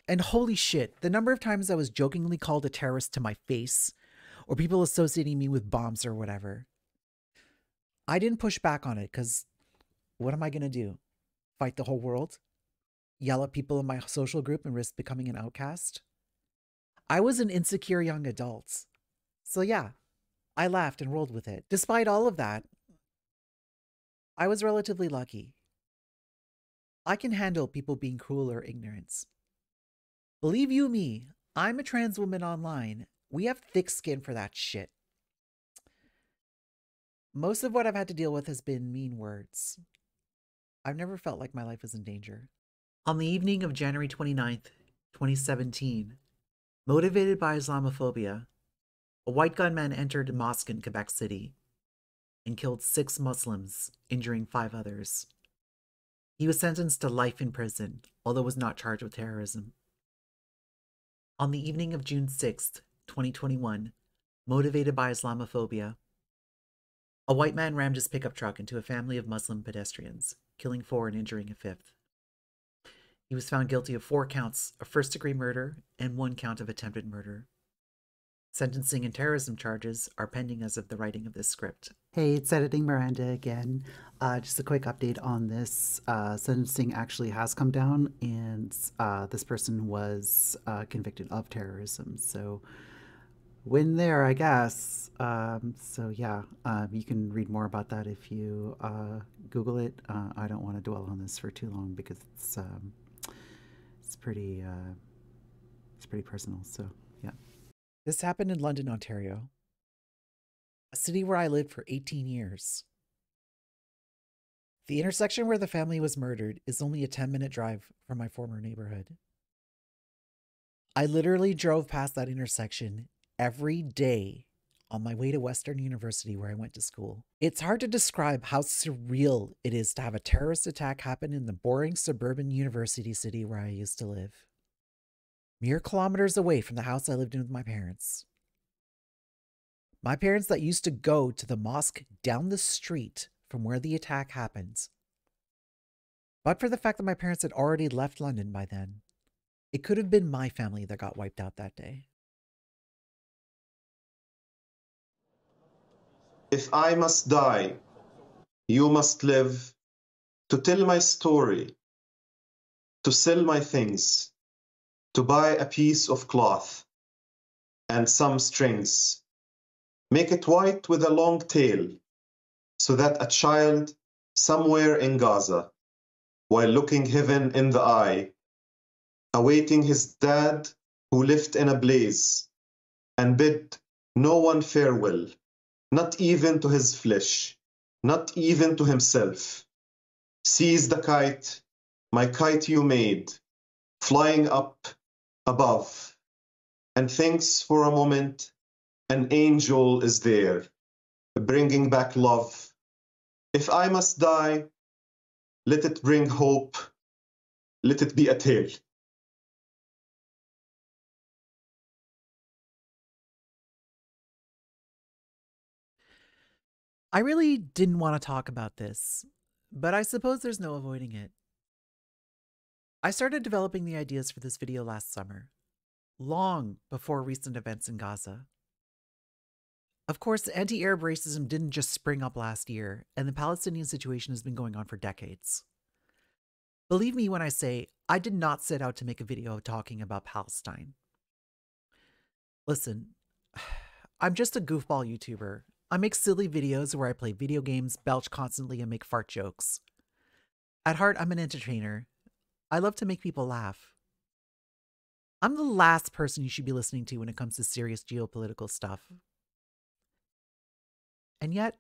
And holy shit, the number of times I was jokingly called a terrorist to my face, or people associating me with bombs or whatever. I didn't push back on it because what am I going to do? Fight the whole world? Yell at people in my social group and risk becoming an outcast? I was an insecure young adult. So yeah, I laughed and rolled with it. Despite all of that, I was relatively lucky. I can handle people being cruel or ignorant. Believe you me, I'm a trans woman online. We have thick skin for that shit. Most of what I've had to deal with has been mean words. I've never felt like my life was in danger. On the evening of January 29th, 2017, motivated by Islamophobia, a white gunman entered a mosque in Quebec City and killed 6 Muslims, injuring 5 others. He was sentenced to life in prison, although was not charged with terrorism. On the evening of June 6th, 2021, motivated by Islamophobia, a white man rammed his pickup truck into a family of Muslim pedestrians, killing 4 and injuring a 5th. He was found guilty of 4 counts of first-degree murder and 1 count of attempted murder. Sentencing and terrorism charges are pending as of the writing of this script. Hey, it's Editing Miranda again. Just a quick update on this. Sentencing actually has come down, and this person was convicted of terrorism. So, win there, I guess. So yeah, you can read more about that if you Google it. I don't want to dwell on this for too long because it's pretty personal. So yeah. This happened in London, Ontario, a city where I lived for 18 years. The intersection where the family was murdered is only a 10-minute drive from my former neighborhood. I literally drove past that intersection every day on my way to Western University where I went to school. It's hard to describe how surreal it is to have a terrorist attack happen in the boring suburban university city where I used to live. Mere kilometers away from the house I lived in with my parents. My parents that used to go to the mosque down the street from where the attack happened. But for the fact that my parents had already left London by then, it could have been my family that got wiped out that day. If I must die, you must live, to tell my story, to sell my things, to buy a piece of cloth and some strings. Make it white with a long tail, so that a child somewhere in Gaza, while looking heaven in the eye, awaiting his dad who lived in a blaze, and bid no one farewell, not even to his flesh, not even to himself, sees the kite, my kite you made, flying up above, and thinks for a moment an angel is there, bringing back love. If I must die, let it bring hope, let it be a tale. I really didn't want to talk about this, but I suppose there's no avoiding it. I started developing the ideas for this video last summer, long before recent events in Gaza. Of course, anti-Arab racism didn't just spring up last year, and the Palestinian situation has been going on for decades. Believe me when I say, I did not set out to make a video talking about Palestine. Listen, I'm just a goofball YouTuber. I make silly videos where I play video games, belch constantly, and make fart jokes. At heart, I'm an entertainer. I love to make people laugh. I'm the last person you should be listening to when it comes to serious geopolitical stuff. And yet,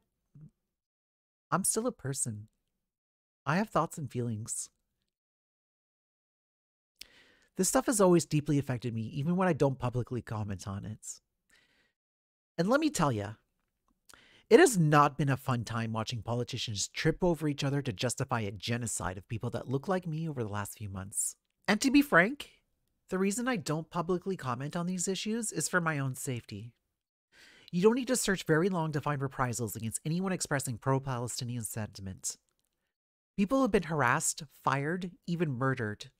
I'm still a person. I have thoughts and feelings. This stuff has always deeply affected me, even when I don't publicly comment on it. And let me tell you, it has not been a fun time watching politicians trip over each other to justify a genocide of people that look like me over the last few months. And to be frank, the reason I don't publicly comment on these issues is for my own safety. You don't need to search very long to find reprisals against anyone expressing pro-Palestinian sentiment. People have been harassed, fired, even murdered.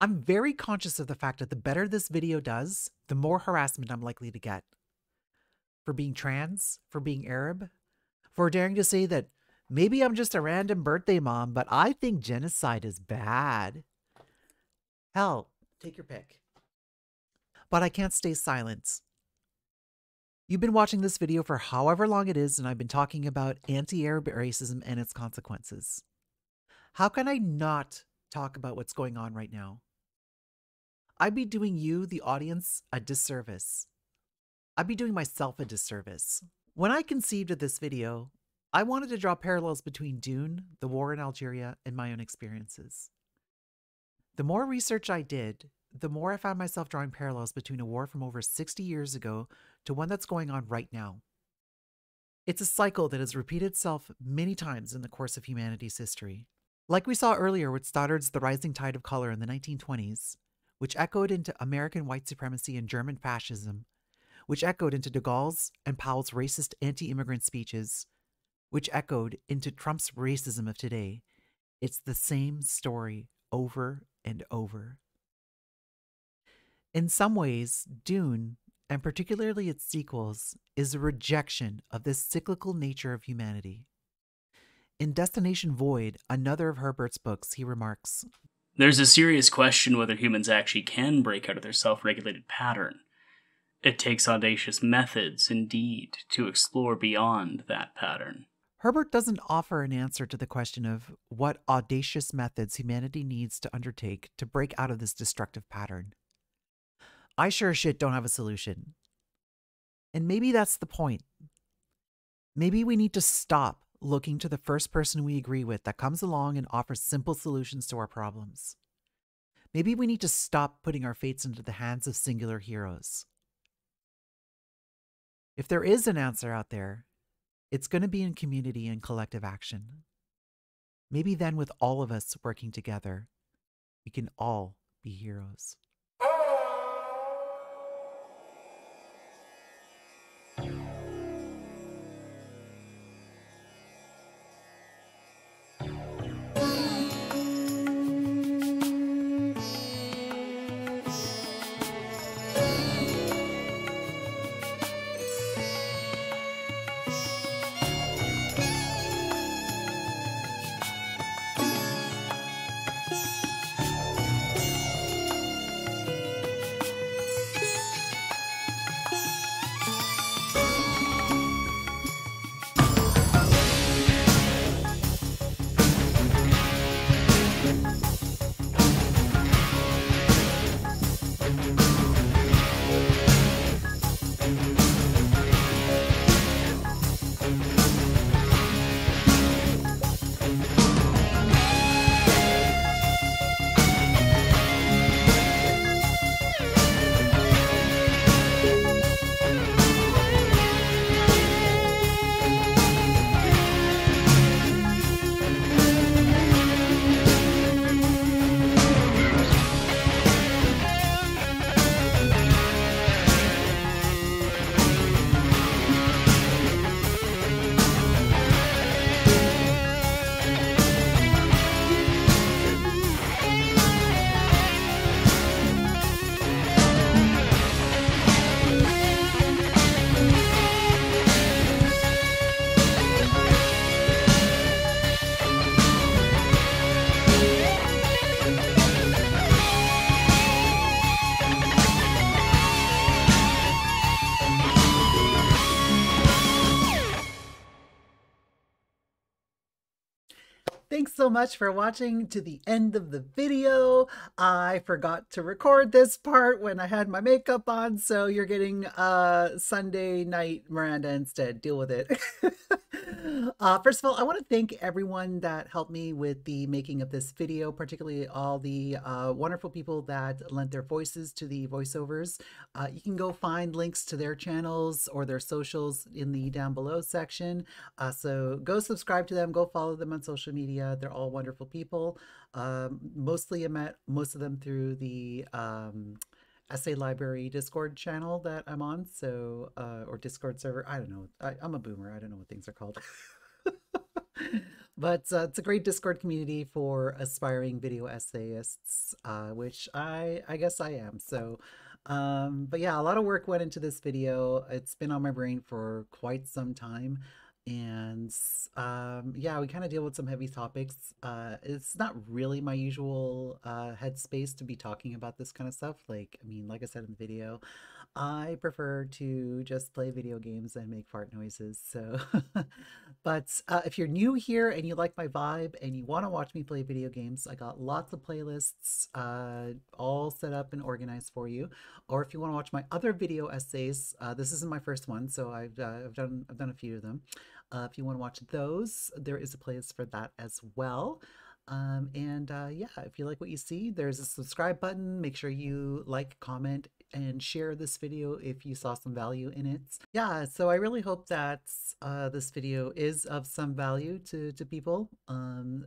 I'm very conscious of the fact that the better this video does, the more harassment I'm likely to get. For being trans, for being Arab, for daring to say that maybe I'm just a random birthday mom, but I think genocide is bad. Hell, take your pick. But I can't stay silent. You've been watching this video for however long it is, and I've been talking about anti-Arab racism and its consequences. How can I not talk about what's going on right now? I'd be doing you, the audience, a disservice. I'd be doing myself a disservice. When I conceived of this video, I wanted to draw parallels between Dune, the war in Algeria, and my own experiences. The more research I did, the more I found myself drawing parallels between a war from over 60 years ago to one that's going on right now. It's a cycle that has repeated itself many times in the course of humanity's history. Like we saw earlier with Stoddard's The Rising Tide of Color in the 1920s, which echoed into American white supremacy and German fascism, which echoed into de Gaulle's and Powell's racist anti-immigrant speeches, which echoed into Trump's racism of today. It's the same story over and over. In some ways, Dune, and particularly its sequels, is a rejection of this cyclical nature of humanity. In Destination Void, another of Herbert's books, he remarks, "There's a serious question whether humans actually can break out of their self-regulated pattern. It takes audacious methods, indeed, to explore beyond that pattern." Herbert doesn't offer an answer to the question of what audacious methods humanity needs to undertake to break out of this destructive pattern. I sure as shit don't have a solution. And maybe that's the point. Maybe we need to stop looking to the first person we agree with that comes along and offers simple solutions to our problems. Maybe we need to stop putting our fates into the hands of singular heroes. If there is an answer out there, it's going to be in community and collective action. Maybe then with all of us working together, we can all be heroes. Thanks so much for watching to the end of the video. I forgot to record this part when I had my makeup on, so you're getting Sunday night Miranda instead. Deal with it. First of all, I want to thank everyone that helped me with the making of this video, particularly all the wonderful people that lent their voices to the voiceovers. You can go find links to their channels or their socials in the down below section. So go subscribe to them, go follow them on social media. They're all wonderful people. Mostly I met most of them through the Essay Library Discord channel that I'm on, so or Discord server. I don't know. I'm a boomer. I don't know what things are called. But it's a great Discord community for aspiring video essayists, which I guess I am. So, but yeah, a lot of work went into this video. It's been on my brain for quite some time. And yeah, we kind of deal with some heavy topics. It's not really my usual headspace to be talking about this kind of stuff. Like, I mean, like I said in the video, I prefer to just play video games and make fart noises. So, but if you're new here and you like my vibe and you want to watch me play video games, I got lots of playlists all set up and organized for you. Or if you want to watch my other video essays, this isn't my first one, so I've done a few of them. If you want to watch those, there is a playlist for that as well. Yeah, if you like what you see, there's a subscribe button. Make sure you like, comment, and share this video if you saw some value in it. Yeah, so I really hope that this video is of some value to people.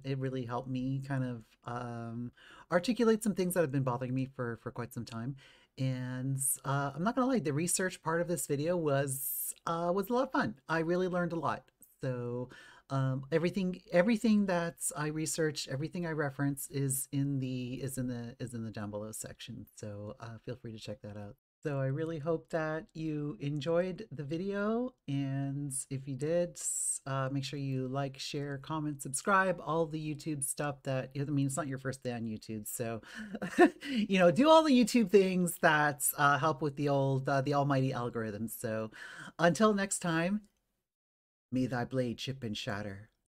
It really helped me kind of articulate some things that have been bothering me for quite some time. And I'm not gonna lie, the research part of this video was a lot of fun. I really learned a lot. So everything that I researched, everything I reference is in the down below section. So feel free to check that out. So I really hope that you enjoyed the video, and if you did, make sure you like, share, comment, subscribe, all the YouTube stuff that, I mean, it's not your first day on YouTube, so, you know, do all the YouTube things that help with the almighty algorithms. So until next time, may thy blade chip and shatter.